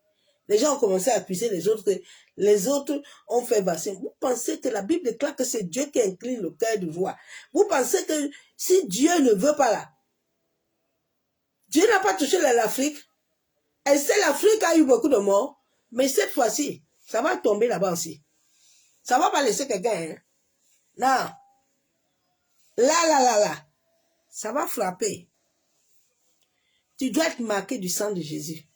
Les gens ont commencé à accuser les autres, que les autres ont fait vaccin. Vous pensez que la Bible déclare que c'est Dieu qui incline le cœur du roi. Vous pensez que si Dieu ne veut pas là, Dieu n'a pas touché l'Afrique. Et c'est l'Afrique qui a eu beaucoup de morts. Mais cette fois-ci, ça va tomber là-bas aussi. Ça ne va pas laisser quelqu'un. Hein? Non. Là. Ça va frapper. Tu dois être marqué du sang de Jésus.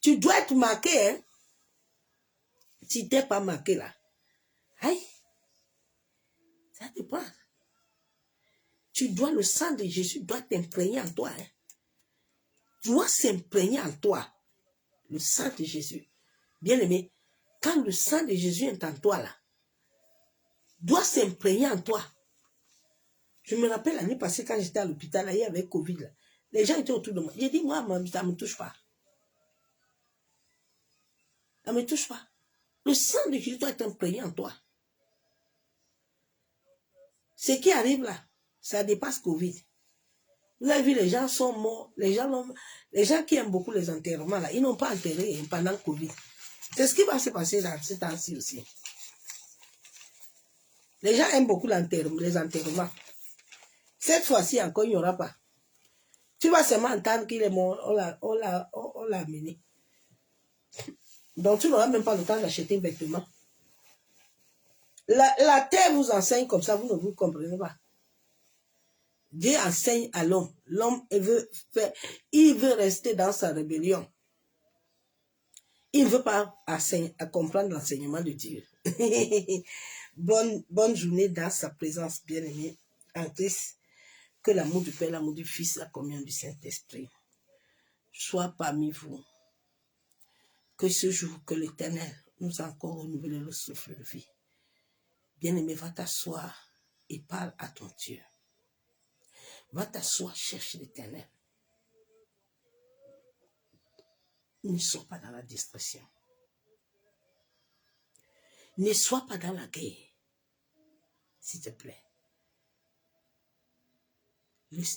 Tu dois être marqué. Hein? Si tu n'es pas marqué là. Aïe. Ça dépend. Tu dois, le sang de Jésus doit t'imprégner en toi. Hein? Doit s'imprégner en toi. Le sang de Jésus. Bien aimé, quand le sang de Jésus est en toi là, doit s'imprégner en toi. Je me rappelle l'année passée quand j'étais à l'hôpital, là, il y avait Covid. Là. Les gens étaient autour de moi. J'ai dit, moi, ça ne me touche pas. Ça ne me touche pas. Le sang de Jésus doit être imprégné en toi. Ce qui arrive là, ça dépasse Covid. Vous avez vu, les gens sont morts. Les gens qui aiment beaucoup les enterrements, là, ils n'ont pas enterré pendant Covid. C'est ce qui va se passer dans ce temps-ci aussi. Les gens aiment beaucoup les enterrements. Cette fois-ci encore, il n'y aura pas. Tu vas seulement entendre qu'il est mort, on l'a amené. Donc tu n'auras même pas le temps d'acheter un vêtement. La terre vous enseigne comme ça, vous ne vous comprenez pas. Dieu enseigne à l'homme. L'homme, il veut rester dans sa rébellion. Il ne veut pas comprendre l'enseignement de Dieu. Bonne journée dans sa présence, bien-aimée, en Christ. Que l'amour du Père, l'amour du Fils, la communion du Saint-Esprit soit parmi vous. Que ce jour, que l'Éternel nous a encore renouvelé le souffle de vie. Bien-aimé, va t'asseoir et parle à ton Dieu. Va t'asseoir, cherche l'Éternel. Ne sois pas dans la distraction. Ne sois pas dans la guerre, s'il te plaît.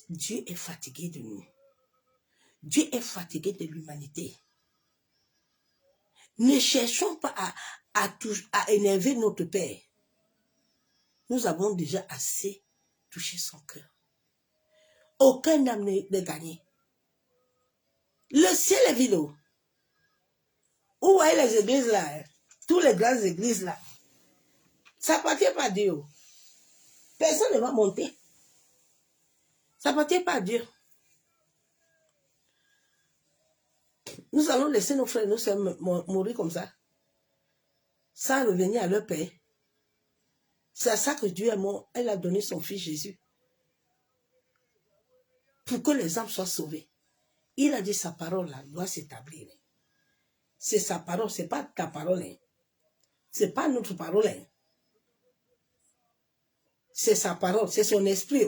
Dieu est fatigué de nous. Dieu est fatigué de l'humanité. Ne cherchons pas à énerver notre Père. Nous avons déjà assez touché son cœur. Aucun âme n'est gagné. Le ciel est vide. Où voyez les églises là? Hein? Toutes les grandes églises là. Ça appartient pas à Dieu. Personne ne va monter. Ça n'appartient pas à Dieu. Nous allons laisser nos frères et nos sœurs mourir comme ça, sans revenir à leur père. C'est à ça que Dieu est mort. Elle a donné son fils Jésus. Pour que les âmes soient sauvées. Il a dit sa parole là doit s'établir. C'est sa parole, c'est pas ta parole. C'est pas notre parole. C'est sa parole, c'est son esprit.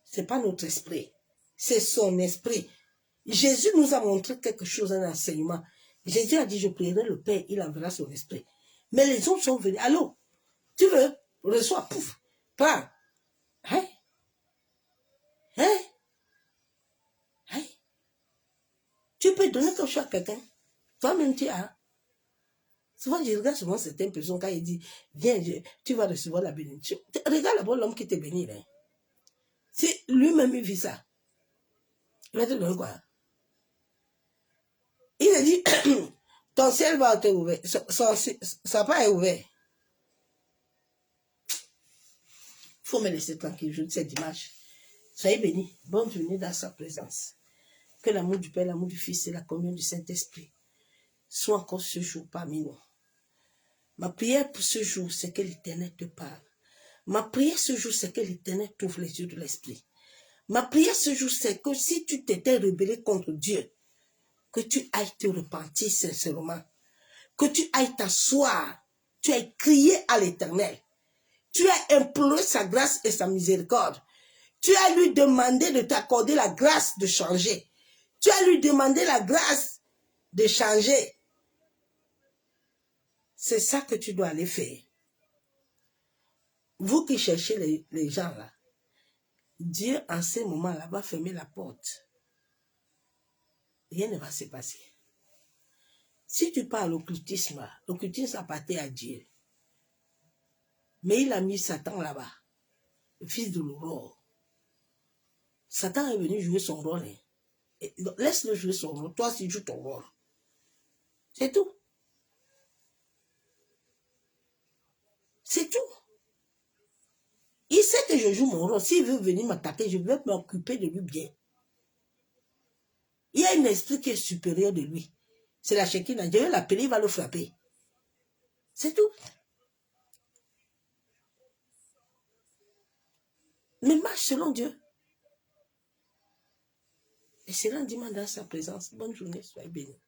C'est pas notre esprit. C'est son esprit. Jésus nous a montré quelque chose, un enseignement. Jésus a dit, je prierai le Père, il enverra son esprit. Mais les autres sont venus. Allô, tu veux? Reçois, pouf, prends. Hein? Hein? Hein? Tu peux donner quelque chose à quelqu'un. Toi-même, tu as. Souvent, je regarde souvent certaines personnes quand ils disent, viens, tu vas recevoir la bénédiction. Regarde d'abord l'homme qui te bénit. Hein. Si lui-même il vit ça, il va te donner quoi? Il a dit, ton ciel va être ouvert. Sa part est ouvert. Il faut me laisser tranquille, je c'est dimanche. Soyez bénis. Bonne journée dans sa présence. Que l'amour du Père, l'amour du Fils et la communion du Saint-Esprit soient encore ce jour parmi nous. Ma prière pour ce jour, c'est que l'Éternel te parle. Ma prière ce jour, c'est que l'Éternel t'ouvre les yeux de l'esprit. Ma prière ce jour, c'est que si tu t'étais rebellé contre Dieu, que tu ailles te repentir sincèrement, que tu ailles t'asseoir, tu ailles crier à l'Éternel, tu as imploré sa grâce et sa miséricorde, tu as lui demandé de t'accorder la grâce de changer, tu as lui demandé la grâce de changer. C'est ça que tu dois aller faire. Vous qui cherchez les gens là, Dieu en ce moment-là va fermer la porte. Rien ne va se passer. Si tu parles l'occultisme appartient à Dieu. Mais il a mis Satan là-bas, le fils de l'aurore. Satan est venu jouer son rôle. Laisse-le jouer son rôle. Toi, tu joues ton rôle. C'est tout. C'est tout. Il sait que je joue mon rôle. S'il veut venir m'attaquer, je vais m'occuper de lui bien. Il y a un esprit qui est supérieur de lui. C'est la Shekinah. Je vais l'appeler, il va le frapper. C'est tout. Mais marche selon Dieu. Et c'est lundi dans sa présence. Bonne journée, soyez bénis.